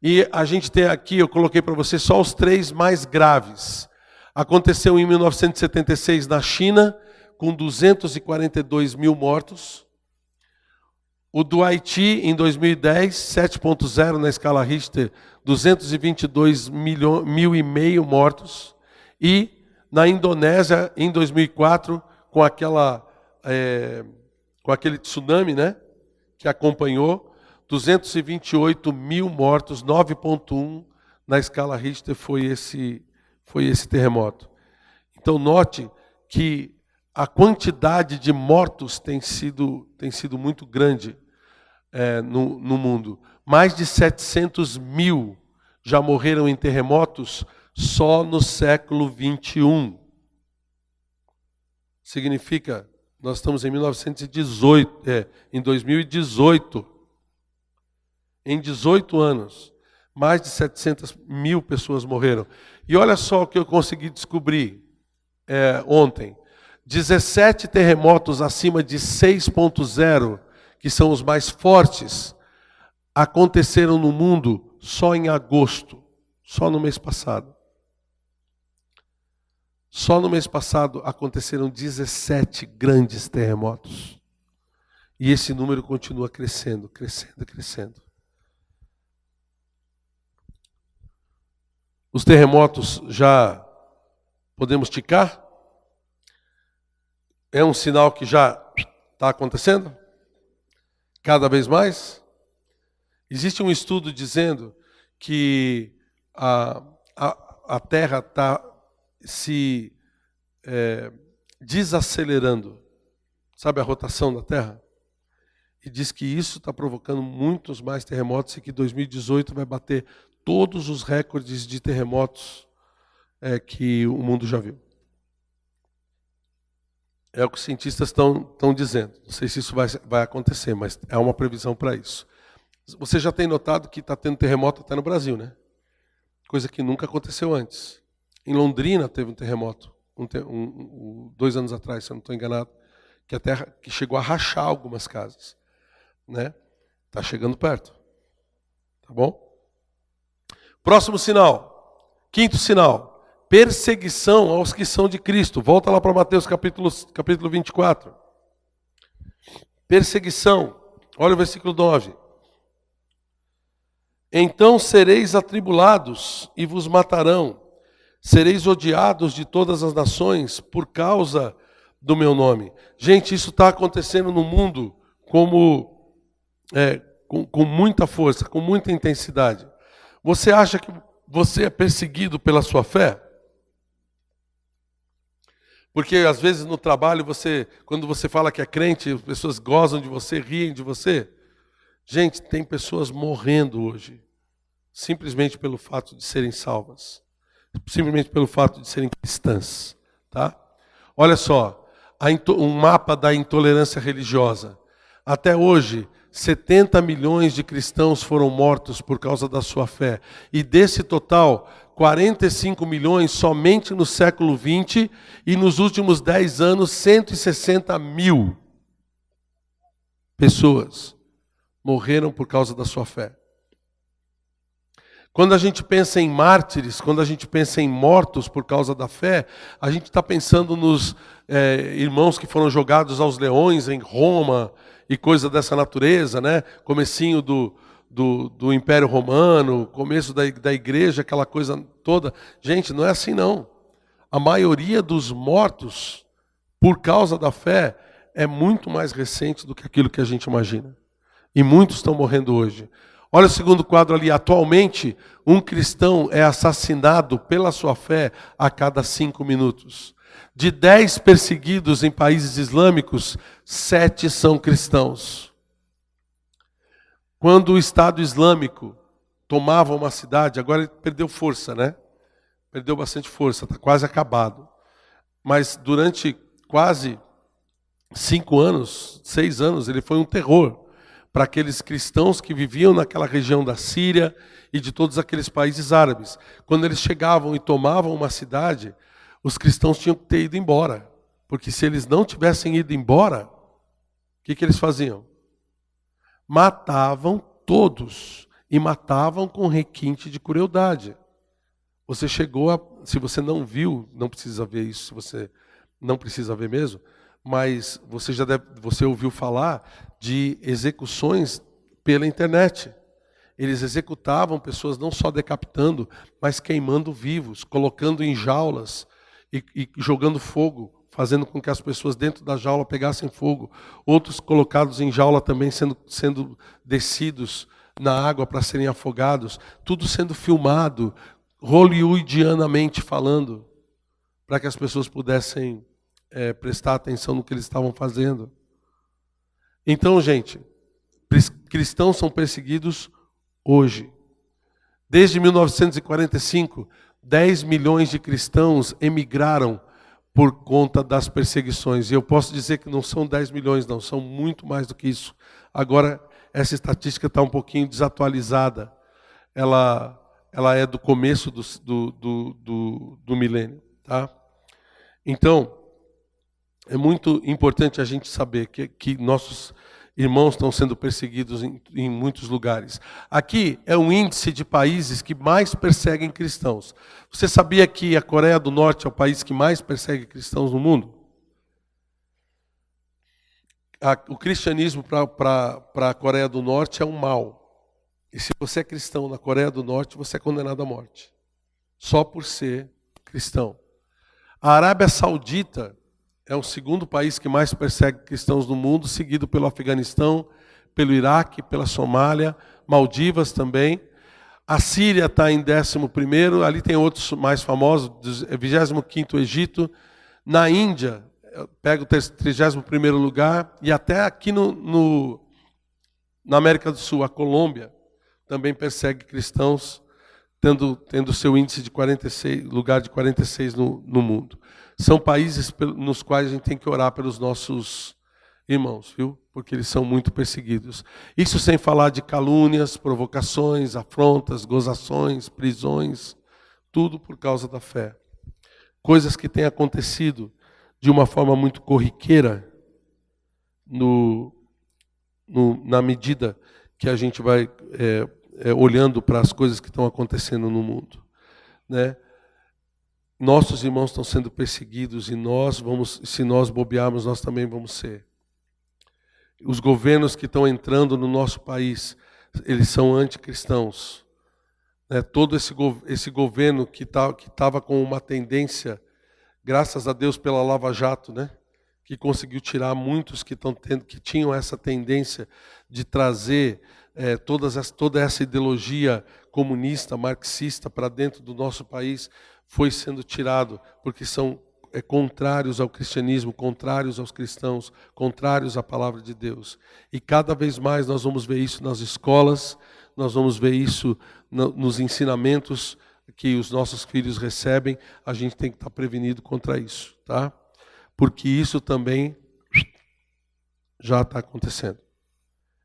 Speaker 1: E a gente tem aqui, eu coloquei para você só os 3 mais graves. Aconteceu em 1976 na China, com 242.000 mortos. O do Haiti, em 2010, 7.0 na escala Richter, 222.500 mortos. E na Indonésia, em 2004, com aquele tsunami, né, que acompanhou, 228.000 mortos, 9.1 na escala Richter foi esse terremoto. Então note que a quantidade de mortos tem sido muito grande no mundo. Mais de 700.000 já morreram em terremotos só no século 21. Significa, nós estamos em 2018. Em 18 anos, mais de 700.000 pessoas morreram. E olha só o que eu consegui descobrir ontem. 17 terremotos acima de 6.0, que são os mais fortes, aconteceram no mundo só em agosto, só no mês passado. Só no mês passado aconteceram 17 grandes terremotos. E esse número continua crescendo, crescendo, crescendo. Os terremotos já podemos ticar? É um sinal que já está acontecendo? Cada vez mais? Existe um estudo dizendo que a Terra está se desacelerando. Sabe a rotação da Terra? E diz que isso está provocando muitos mais terremotos e que 2018 vai bater todos os recordes de terremotos que o mundo já viu. É o que os cientistas estão dizendo. Não sei se isso vai acontecer, mas é uma previsão para isso. Você já tem notado que está tendo terremoto até no Brasil, né? Coisa que nunca aconteceu antes. Em Londrina teve um terremoto, 2 anos atrás, se eu não estou enganado, que a terra que chegou a rachar algumas casas, né? Está chegando perto, tá bom? Próximo sinal, 5º sinal, perseguição aos que são de Cristo. Volta lá para Mateus capítulo 24. Perseguição, olha o versículo 9. Então sereis atribulados e vos matarão, sereis odiados de todas as nações por causa do meu nome. Gente, isso está acontecendo no mundo com muita força, com muita intensidade. Você acha que você é perseguido pela sua fé? Porque às vezes no trabalho, quando você fala que é crente, as pessoas gozam de você, riem de você. Gente, tem pessoas morrendo hoje, simplesmente pelo fato de serem salvas. Simplesmente pelo fato de serem cristãs. Tá? Olha só, um mapa da intolerância religiosa. Até hoje, 70 milhões de cristãos foram mortos por causa da sua fé. E desse total, 45 milhões somente no século XX e nos últimos 10 anos, 160 mil pessoas morreram por causa da sua fé. Quando a gente pensa em mártires, quando a gente pensa em mortos por causa da fé, a gente está pensando nos irmãos que foram jogados aos leões em Roma e coisa dessa natureza, né? Comecinho do Império Romano, começo da igreja, aquela coisa toda. Gente, não é assim não. A maioria dos mortos por causa da fé é muito mais recente do que aquilo que a gente imagina. E muitos estão morrendo hoje. Olha o segundo quadro ali. Atualmente, um cristão é assassinado pela sua fé a cada 5 minutos. De 10 perseguidos em países islâmicos, 7 são cristãos. Quando o Estado Islâmico tomava uma cidade, agora ele perdeu força, né? Perdeu bastante força, está quase acabado. Mas durante quase 5 anos, 6 anos, ele foi um terror para aqueles cristãos que viviam naquela região da Síria e de todos aqueles países árabes. Quando eles chegavam e tomavam uma cidade, os cristãos tinham que ter ido embora. Porque se eles não tivessem ido embora, o que eles faziam? matavam todos, e matavam com requinte de crueldade. Você chegou a, se você não viu, não precisa ver isso, se você não precisa ver mesmo, mas você ouviu falar de execuções pela internet. Eles executavam pessoas não só decapitando, mas queimando vivos, colocando em jaulas e jogando fogo, fazendo com que as pessoas dentro da jaula pegassem fogo. Outros colocados em jaula também sendo descidos na água para serem afogados. Tudo sendo filmado, hollywoodianamente falando, para que as pessoas pudessem prestar atenção no que eles estavam fazendo. Então, gente, cristãos são perseguidos hoje. Desde 1945, 10 milhões de cristãos emigraram por conta das perseguições. E eu posso dizer que não são 10 milhões, não, são muito mais do que isso. Agora, essa estatística está um pouquinho desatualizada. Ela é do começo do milênio. Tá? Então, é muito importante a gente saber que nossos irmãos estão sendo perseguidos em muitos lugares. Aqui é um índice de países que mais perseguem cristãos. Você sabia que a Coreia do Norte é o país que mais persegue cristãos no mundo? O cristianismo para a Coreia do Norte é um mal. E se você é cristão na Coreia do Norte, você é condenado à morte. Só por ser cristão. A Arábia Saudita é o segundo país que mais persegue cristãos no mundo, seguido pelo Afeganistão, pelo Iraque, pela Somália, Maldivas também. A Síria está em 11º, ali tem outros mais famosos, 25º Egito. Na Índia, pega o 31º lugar, e até aqui na América do Sul, a Colômbia também persegue cristãos, tendo seu índice de 46, lugar de 46 no mundo. São países nos quais a gente tem que orar pelos nossos irmãos, viu? Porque eles são muito perseguidos. Isso sem falar de calúnias, provocações, afrontas, gozações, prisões, tudo por causa da fé. Coisas que têm acontecido de uma forma muito corriqueira na medida que a gente vai olhando para as coisas que estão acontecendo no mundo, né? Nossos irmãos estão sendo perseguidos e se nós bobearmos, nós também vamos ser. Os governos que estão entrando no nosso país, eles são anticristãos. Né? Todo esse governo que estava com uma tendência, graças a Deus pela Lava Jato, né? Que conseguiu tirar muitos que tinham essa tendência de trazer toda essa ideologia comunista, marxista para dentro do nosso país, foi sendo tirado, porque são contrários ao cristianismo, contrários aos cristãos, contrários à palavra de Deus. E cada vez mais nós vamos ver isso nas escolas, nós vamos ver isso nos ensinamentos que os nossos filhos recebem. A gente tem que estar prevenido contra isso, tá? Porque isso também já está acontecendo.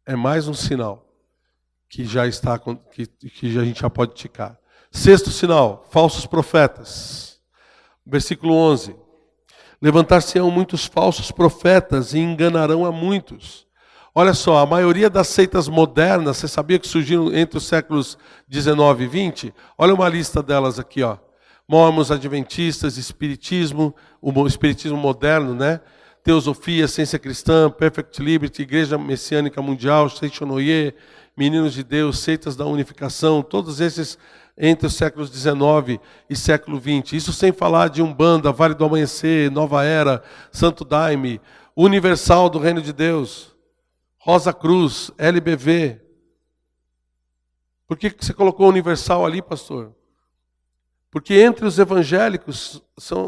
Speaker 1: É mais um sinal que já está, que a gente já pode ticar. Sexto sinal, falsos profetas. Versículo 11. Levantar-se-ão muitos falsos profetas e enganarão a muitos. Olha só, a maioria das seitas modernas, você sabia que surgiram entre os séculos 19 e 20? Olha uma lista delas aqui, ó. Mormons, adventistas, espiritismo, o espiritismo moderno, né? Teosofia, ciência cristã, Perfect Liberty, Igreja Messiânica Mundial, Seichonoye, Meninos de Deus, seitas da unificação, todos esses entre os séculos 19 e século 20. Isso sem falar de Umbanda, Vale do Amanhecer, Nova Era, Santo Daime, Universal do Reino de Deus, Rosa Cruz, LBV. Por que você colocou Universal ali, pastor? Porque entre os evangélicos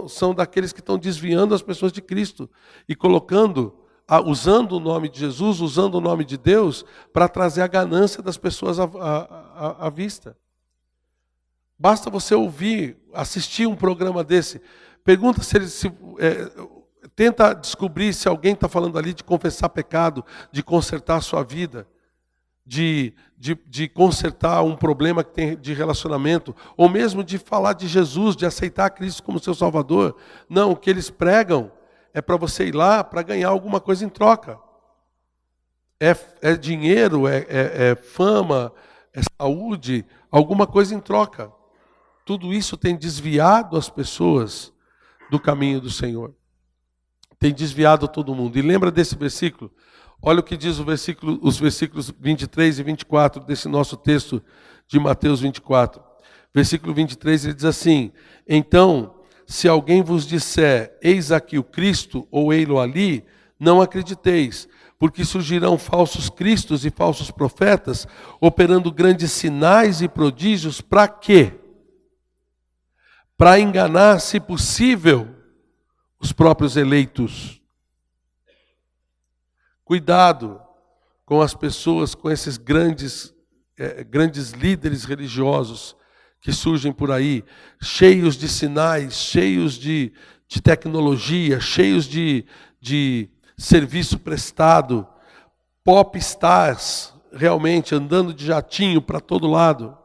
Speaker 1: são daqueles que estão desviando as pessoas de Cristo e colocando, usando o nome de Jesus, usando o nome de Deus, para trazer a ganância das pessoas à vista. Basta você ouvir, assistir um programa desse. Pergunta tenta descobrir se alguém está falando ali de confessar pecado, de consertar a sua vida, de consertar um problema que tem de relacionamento, ou mesmo de falar de Jesus, de aceitar Cristo como seu Salvador. Não, o que eles pregam é para você ir lá para ganhar alguma coisa em troca. é dinheiro, é fama, é saúde, alguma coisa em troca. Tudo isso tem desviado as pessoas do caminho do Senhor. Tem desviado todo mundo. E lembra desse versículo? Olha o que diz os versículos 23 e 24 desse nosso texto de Mateus 24. Versículo 23, ele diz assim: então, se alguém vos disser, eis aqui o Cristo, ou ei-lo ali, não acrediteis, porque surgirão falsos cristos e falsos profetas, operando grandes sinais e prodígios, para quê? Para enganar, se possível, os próprios eleitos. Cuidado com as pessoas, com esses grandes líderes religiosos que surgem por aí, cheios de sinais, cheios de tecnologia, cheios de serviço prestado, pop stars, realmente andando de jatinho para todo lado,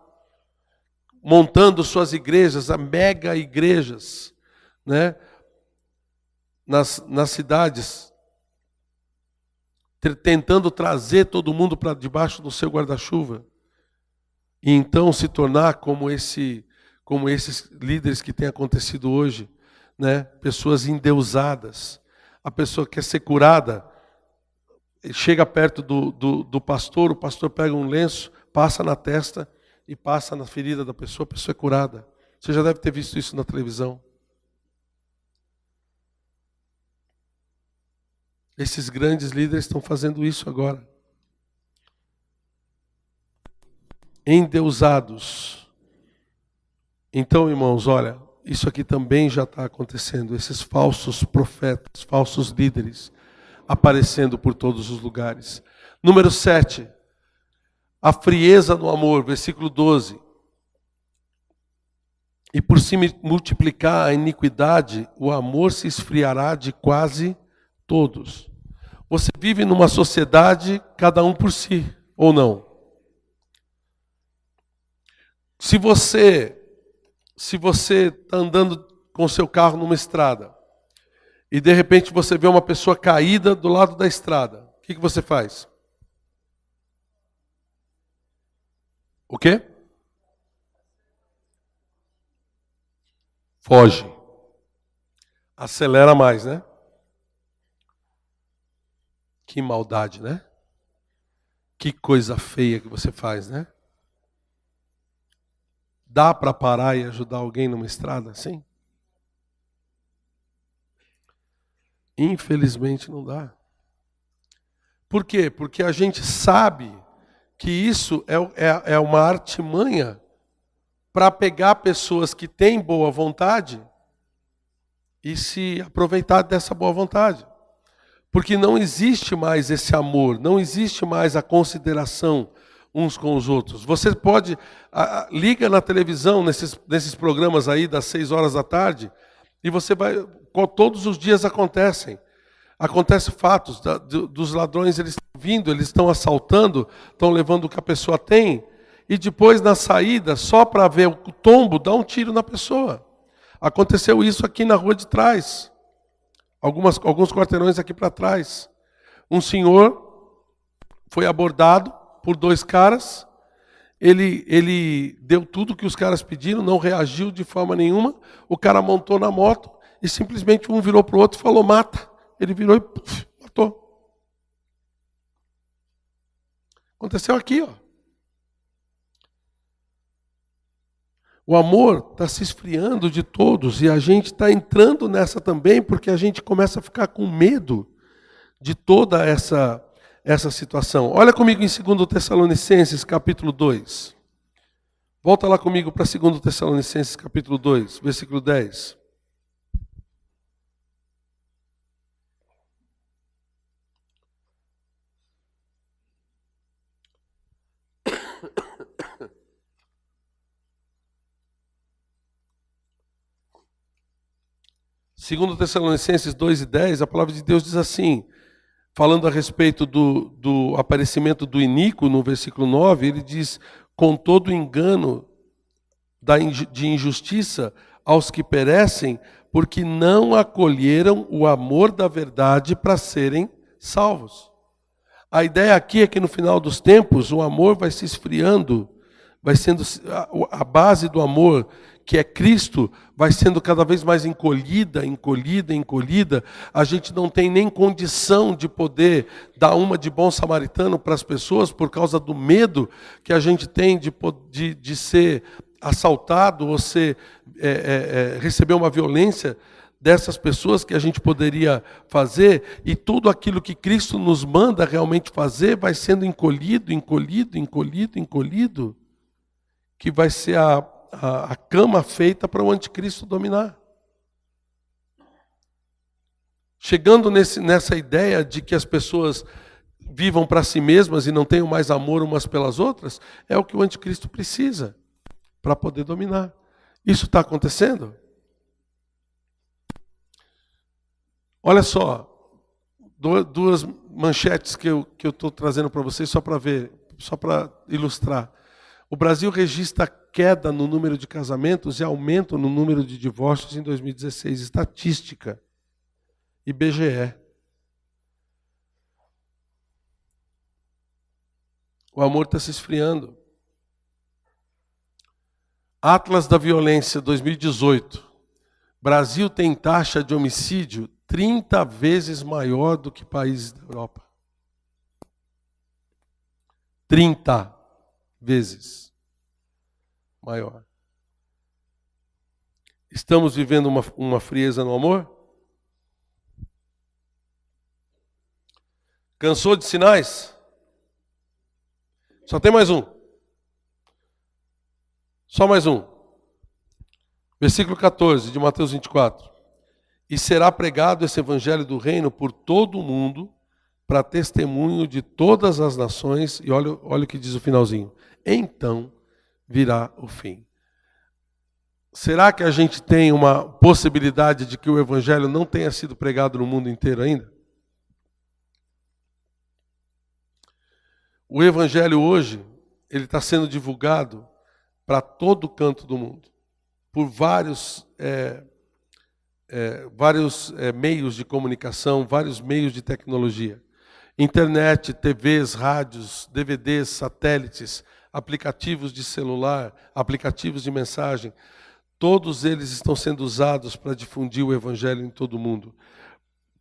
Speaker 1: montando suas igrejas, mega igrejas, né? nas cidades, tentando trazer todo mundo para debaixo do seu guarda-chuva, e então se tornar como esses líderes que têm acontecido hoje, né? Pessoas endeusadas. A pessoa quer ser curada, chega perto do pastor, o pastor pega um lenço, passa na testa e passa na ferida da pessoa, a pessoa é curada. Você já deve ter visto isso na televisão. Esses grandes líderes estão fazendo isso agora. Endeusados. Então, irmãos, olha, isso aqui também já está acontecendo. Esses falsos profetas, falsos líderes, aparecendo por todos os lugares. Número 7. A frieza no amor, versículo 12. E por se multiplicar a iniquidade, o amor se esfriará de quase todos. Você vive numa sociedade, cada um por si, ou não? Se você está andando com o seu carro numa estrada, e de repente você vê uma pessoa caída do lado da estrada, o que você faz? O quê? Foge. Acelera mais, né? Que maldade, né? Que coisa feia que você faz, né? Dá para parar e ajudar alguém numa estrada assim? Infelizmente não dá. Por quê? Porque a gente sabe que isso é uma artimanha para pegar pessoas que têm boa vontade e se aproveitar dessa boa vontade. Porque não existe mais esse amor, não existe mais a consideração uns com os outros. Você pode, liga na televisão, nesses programas aí das 6 horas da tarde, e você vai, todos os dias acontecem fatos dos ladrões, eles estão vindo, eles estão assaltando, estão levando o que a pessoa tem, e depois na saída, só para ver o tombo, dá um tiro na pessoa. Aconteceu isso aqui na rua de trás. Alguns quarteirões aqui para trás. Um senhor foi abordado por 2 caras. Ele deu tudo que os caras pediram, não reagiu de forma nenhuma. O cara montou na moto e simplesmente um virou para o outro e falou, mata. Ele virou e matou. Aconteceu aqui, ó. O amor está se esfriando de todos e a gente está entrando nessa também porque a gente começa a ficar com medo de toda essa situação. Olha comigo em 2 Tessalonicenses, capítulo 2. Volta lá comigo para 2 Tessalonicenses, capítulo 2, versículo 10. Segundo Tessalonicenses 2 e 10, a palavra de Deus diz assim, falando a respeito do aparecimento do iníquo, no versículo 9, ele diz, com todo engano de injustiça aos que perecem, porque não acolheram o amor da verdade para serem salvos. A ideia aqui é que no final dos tempos o amor vai se esfriando, vai sendo a base do amor, que é Cristo, vai sendo cada vez mais encolhida. A gente não tem nem condição de poder dar uma de bom samaritano para as pessoas por causa do medo que a gente tem de ser assaltado ou receber uma violência dessas pessoas que a gente poderia fazer, e tudo aquilo que Cristo nos manda realmente fazer vai sendo encolhido, que vai ser a cama feita para o anticristo dominar. Chegando nessa ideia de que as pessoas vivam para si mesmas e não tenham mais amor umas pelas outras, é o que o anticristo precisa para poder dominar. Isso está acontecendo? Olha só, duas manchetes que eu estou trazendo para vocês só para ver, só para ilustrar. O Brasil registra queda no número de casamentos e aumento no número de divórcios em 2016. Estatística. IBGE. O amor está se esfriando. Atlas da Violência, 2018. Brasil tem taxa de homicídio 30 vezes maior do que países da Europa. 30 vezes maior. Estamos vivendo uma frieza no amor? Cansou de sinais? Só tem mais um. Só mais um. Versículo 14 de Mateus 24. E será pregado esse evangelho do reino por todo o mundo, para testemunho de todas as nações. E olha o que diz o finalzinho. Então virá o fim. Será que a gente tem uma possibilidade de que o evangelho não tenha sido pregado no mundo inteiro ainda? O evangelho hoje, ele está sendo divulgado para todo canto do mundo, por vários meios de comunicação, vários meios de tecnologia. Internet, TVs, rádios, DVDs, satélites, aplicativos de celular, aplicativos de mensagem, todos eles estão sendo usados para difundir o evangelho em todo o mundo.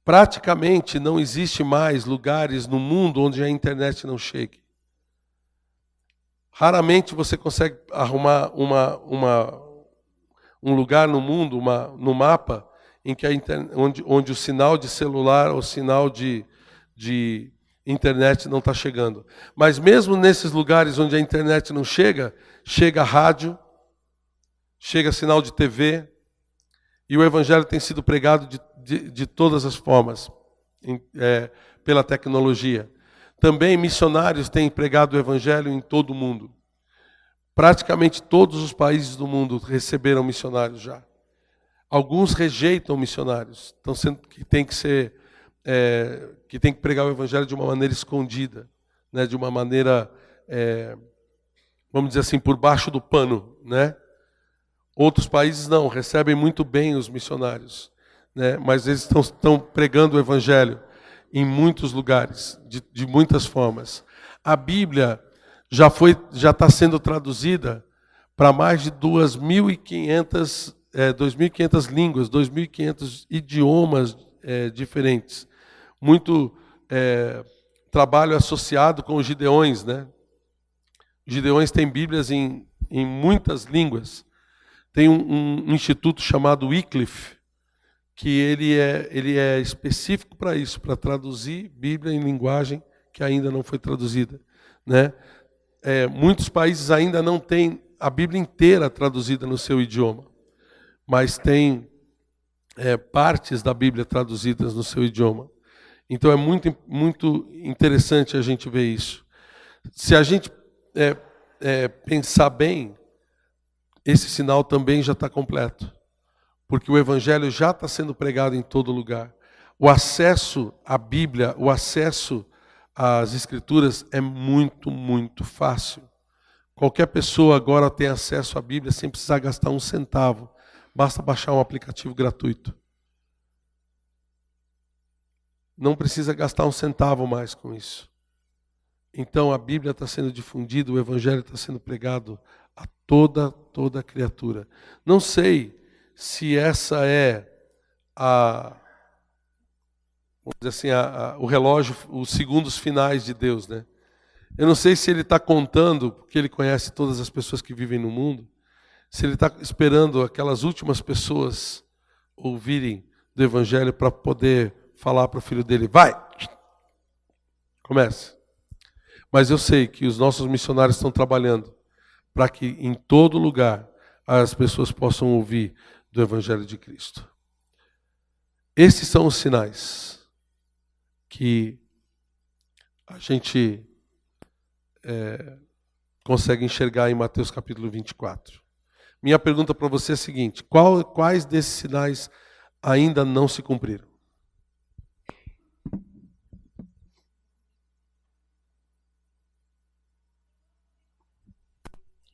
Speaker 1: Praticamente não existe mais lugares no mundo onde a internet não chegue. Raramente você consegue arrumar um lugar no mundo, no mapa, em que onde o sinal de celular ou sinal de internet não está chegando. Mas mesmo nesses lugares onde a internet não chega, chega rádio, chega sinal de TV, e o evangelho tem sido pregado de todas as formas, pela tecnologia. Também missionários têm pregado o evangelho em todo o mundo. Praticamente todos os países do mundo receberam missionários já. Alguns rejeitam missionários, que tem que pregar o evangelho de uma maneira escondida, né? De uma maneira, vamos dizer assim, por baixo do pano, né? Outros países não, recebem muito bem os missionários, né? Mas eles estão pregando o evangelho em muitos lugares, de muitas formas. A Bíblia já está sendo traduzida para mais de 2.500 línguas, 2.500 idiomas diferentes. Muito trabalho associado com os gideões, né? Os gideões têm Bíblias em muitas línguas. Tem um instituto chamado Wycliffe, que ele é específico para isso, para traduzir Bíblia em linguagem que ainda não foi traduzida, né? Muitos países ainda não têm a Bíblia inteira traduzida no seu idioma, mas tem partes da Bíblia traduzidas no seu idioma. Então é muito, muito interessante a gente ver isso. Se a gente pensar bem, esse sinal também já está completo, porque o evangelho já está sendo pregado em todo lugar. O acesso à Bíblia, o acesso às Escrituras é muito, muito fácil. Qualquer pessoa agora tem acesso à Bíblia sem precisar gastar um centavo. Basta baixar um aplicativo gratuito. Não precisa gastar um centavo mais com isso. Então a Bíblia está sendo difundida, o Evangelho está sendo pregado a toda criatura. Não sei se essa é vamos dizer assim, o relógio, os segundos finais de Deus, né? Eu não sei se ele está contando, porque ele conhece todas as pessoas que vivem no mundo, se ele está esperando aquelas últimas pessoas ouvirem do Evangelho para poder falar para o filho dele, vai, comece. Mas eu sei que os nossos missionários estão trabalhando para que em todo lugar as pessoas possam ouvir do Evangelho de Cristo. Esses são os sinais que a gente consegue enxergar em Mateus capítulo 24. Minha pergunta para você é a seguinte: quais desses sinais ainda não se cumpriram?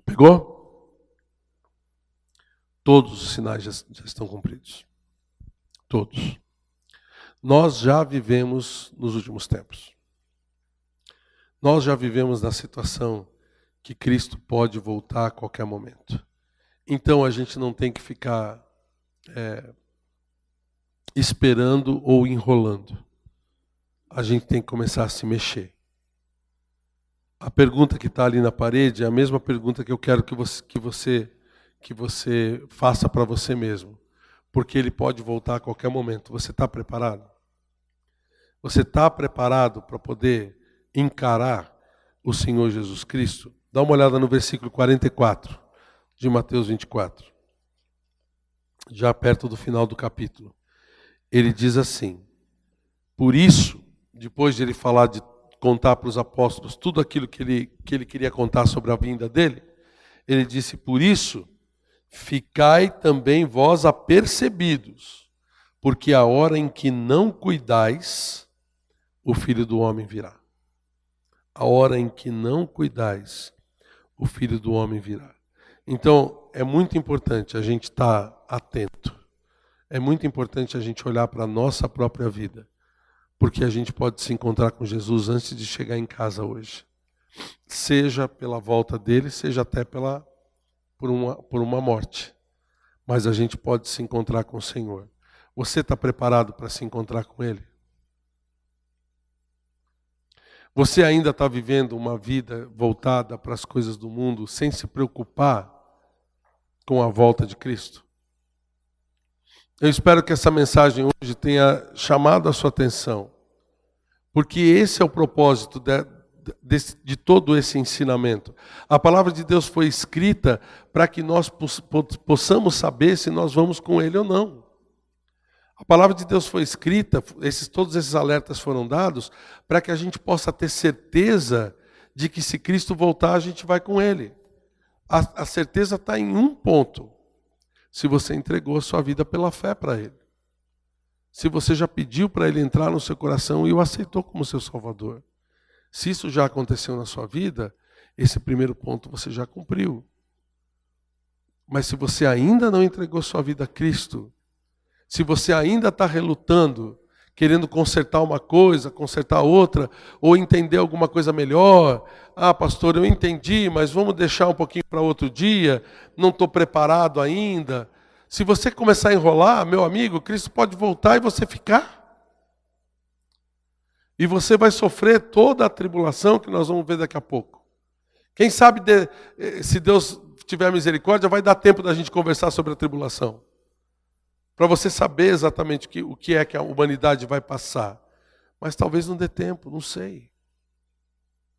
Speaker 1: Pegou? Todos os sinais já estão cumpridos. Todos. Nós já vivemos nos últimos tempos. Nós já vivemos na situação que Cristo pode voltar a qualquer momento. Então a gente não tem que ficar esperando ou enrolando. A gente tem que começar a se mexer. A pergunta que está ali na parede é a mesma pergunta que eu quero que você faça para você mesmo. Porque ele pode voltar a qualquer momento. Você está preparado? Você está preparado para poder encarar o Senhor Jesus Cristo? Dá uma olhada no versículo 44 de Mateus 24. Já perto do final do capítulo. Ele diz assim: por isso, depois de ele falar de contar para os apóstolos tudo aquilo que ele queria contar sobre a vinda dele, ele disse: por isso, ficai também vós apercebidos, porque a hora em que não cuidais, o Filho do Homem virá. A hora em que não cuidais, o Filho do Homem virá. Então, é muito importante a gente estar atento. É muito importante a gente olhar para a nossa própria vida, porque a gente pode se encontrar com Jesus antes de chegar em casa hoje. Seja pela volta dele, seja até por uma morte. Mas a gente pode se encontrar com o Senhor. Você está preparado para se encontrar com ele? Você ainda está vivendo uma vida voltada para as coisas do mundo, sem se preocupar com a volta de Cristo? Eu espero que essa mensagem hoje tenha chamado a sua atenção, porque esse é o propósito de todo esse ensinamento. A palavra de Deus foi escrita para que nós possamos saber se nós vamos com ele ou não. A palavra de Deus foi escrita, todos esses alertas foram dados, para que a gente possa ter certeza de que se Cristo voltar, a gente vai com ele. A certeza está em um ponto: se você entregou a sua vida pela fé para ele. Se você já pediu para ele entrar no seu coração e o aceitou como seu Salvador. Se isso já aconteceu na sua vida, esse primeiro ponto você já cumpriu. Mas se você ainda não entregou sua vida a Cristo, se você ainda está relutando, querendo consertar uma coisa, consertar outra, ou entender alguma coisa melhor, pastor, eu entendi, mas vamos deixar um pouquinho para outro dia, não estou preparado ainda. Se você começar a enrolar, meu amigo, Cristo pode voltar e você ficar. E você vai sofrer toda a tribulação que nós vamos ver daqui a pouco. Quem sabe, se Deus tiver misericórdia, vai dar tempo da gente conversar sobre a tribulação. Para você saber exatamente o que é que a humanidade vai passar. Mas talvez não dê tempo, não sei.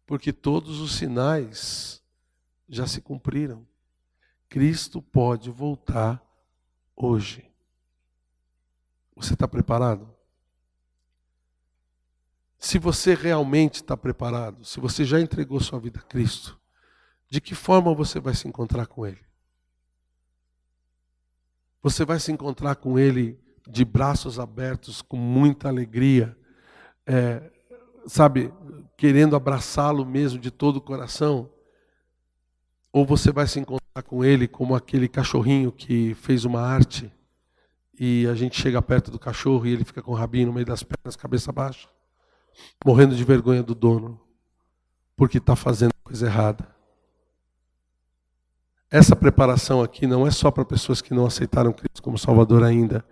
Speaker 1: Porque todos os sinais já se cumpriram. Cristo pode voltar hoje. Você está preparado? Se você realmente está preparado, se você já entregou sua vida a Cristo, de que forma você vai se encontrar com ele? Você vai se encontrar com ele de braços abertos, com muita alegria, querendo abraçá-lo mesmo de todo o coração? Ou você vai se encontrar com ele como aquele cachorrinho que fez uma arte e a gente chega perto do cachorro e ele fica com o rabinho no meio das pernas, cabeça baixa, morrendo de vergonha do dono? porque está fazendo coisa errada. Essa preparação aqui não é só para pessoas que não aceitaram Cristo como Salvador ainda,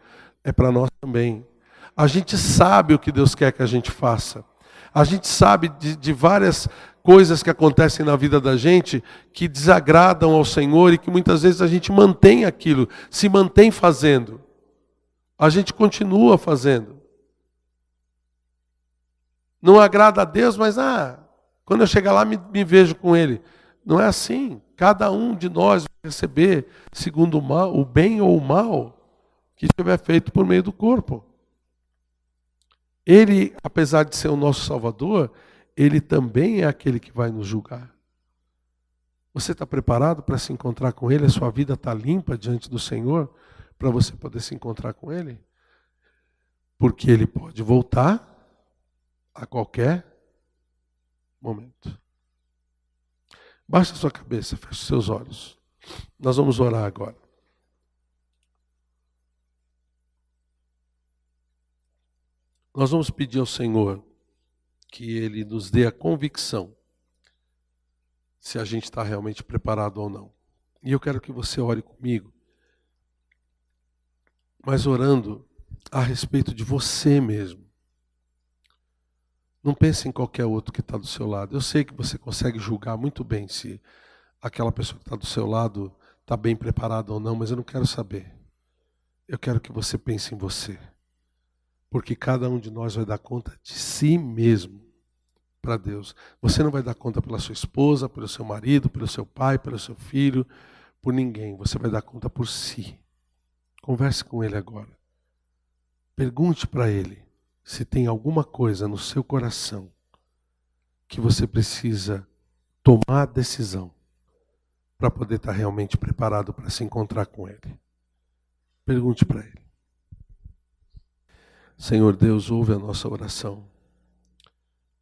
Speaker 1: é para nós também. A gente sabe o que Deus quer que a gente faça. A gente sabe de várias coisas que acontecem na vida da gente que desagradam ao Senhor e que muitas vezes a gente mantém aquilo, se mantém fazendo. A gente continua fazendo. Não agrada a Deus, mas quando eu chegar lá me vejo com Ele. Não é assim. Cada um de nós vai receber segundo o bem ou o mal que tiver feito por meio do corpo. Ele, apesar de ser o nosso Salvador, Ele também é aquele que vai nos julgar. Você está preparado para se encontrar com Ele? A sua vida está limpa diante do Senhor para você poder se encontrar com Ele? Porque Ele pode voltar a qualquer momento. Baixe a sua cabeça, feche os seus olhos. Nós vamos orar agora. Nós vamos pedir ao Senhor que Ele nos dê a convicção se a gente está realmente preparado ou não. E eu quero que você ore comigo, mas orando a respeito de você mesmo. Não pense em qualquer outro que está do seu lado. Eu sei que você consegue julgar muito bem se aquela pessoa que está do seu lado está bem preparada ou não, mas eu não quero saber. Eu quero que você pense em você. Porque cada um de nós vai dar conta de si mesmo para Deus. Você não vai dar conta pela sua esposa, pelo seu marido, pelo seu pai, pelo seu filho, por ninguém. Você vai dar conta por si. Converse com Ele agora. Pergunte para Ele se tem alguma coisa no seu coração que você precisa tomar a decisão para poder estar realmente preparado para se encontrar com Ele. Pergunte para Ele. Senhor Deus, ouve a nossa oração.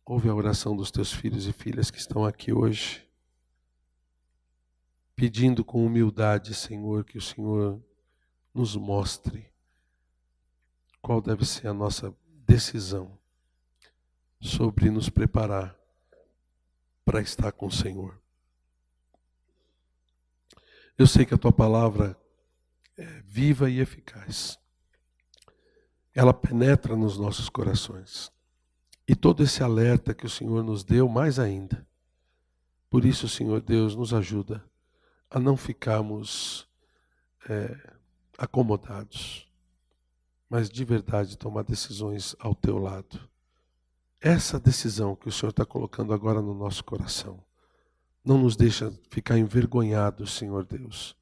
Speaker 1: Ouve a oração dos teus filhos e filhas que estão aqui hoje, pedindo com humildade, Senhor, que o Senhor nos mostre qual deve ser a nossa decisão sobre nos preparar para estar com o Senhor. Eu sei que a tua palavra é viva e eficaz. Ela penetra nos nossos corações. E todo esse alerta que o Senhor nos deu, mais ainda. Por isso, Senhor Deus, nos ajuda a não ficarmos acomodados, mas de verdade tomar decisões ao teu lado. Essa decisão que o Senhor está colocando agora no nosso coração, não nos deixa ficar envergonhados, Senhor Deus.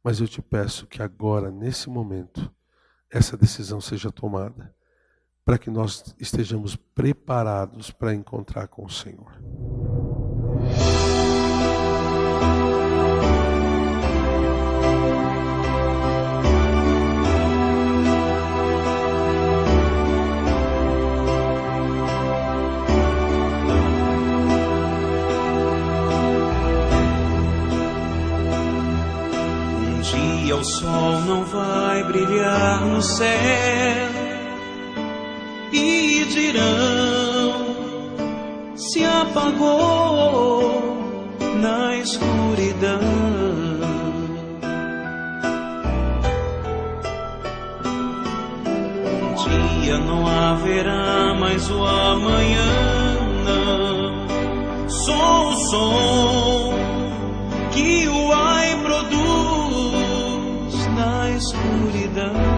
Speaker 1: Mas eu te peço que agora, nesse momento, essa decisão seja tomada, para que nós estejamos preparados para encontrar com o Senhor.
Speaker 2: Um dia o sol não vai brilhar no céu e dirão: se apagou na escuridão. Um dia não haverá mais o amanhã, não. Sou o som que o ai produz na escuridão.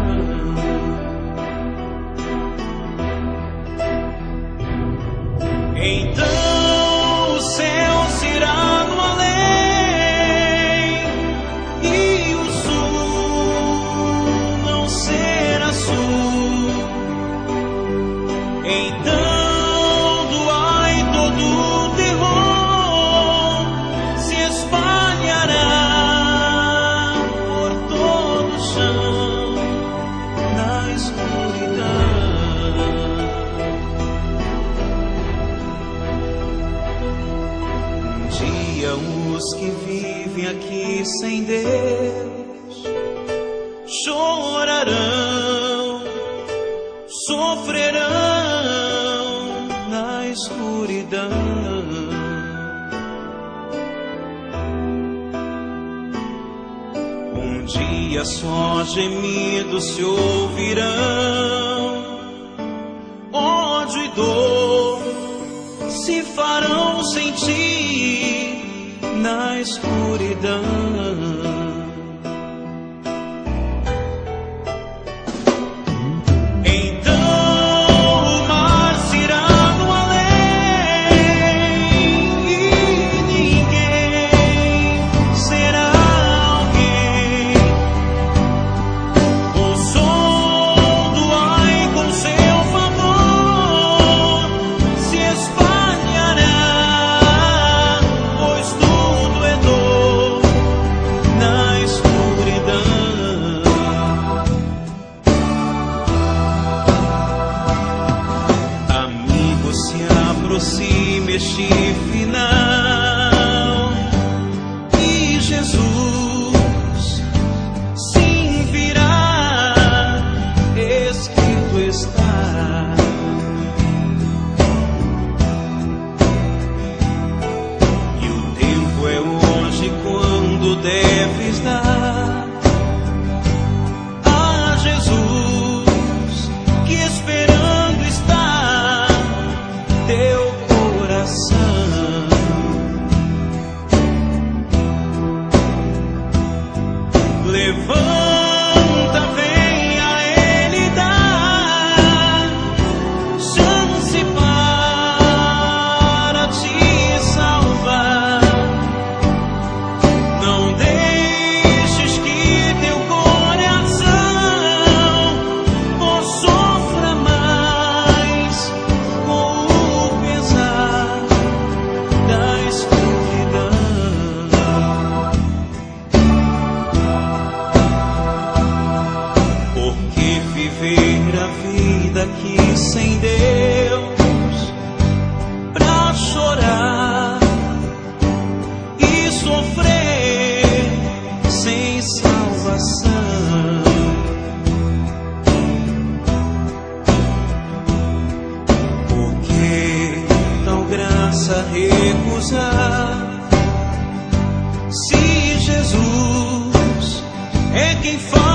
Speaker 2: Então o céu será no além e o sul não será sul. Então do ai todo o terror se espalhará por todo o chão na escuridão. Os que vivem aqui sem Deus chorarão, sofrerão na escuridão. Um dia só gemidos se ouvirão, ódio e dor se farão sentir na escuridão. Aproxima este final e Jesus sim virá, escrito está. E o tempo é hoje quando deves dar a Jesus, que esperando está teu coração. Levanta, vem a Ele dar chance para te salvar. Não deixes que teu coração sofra mais com o pesar da escuridão. Porque viver a vida aqui sem Deus, pra chorar e sofrer sem salvação. Graça recusar, se Jesus é quem faz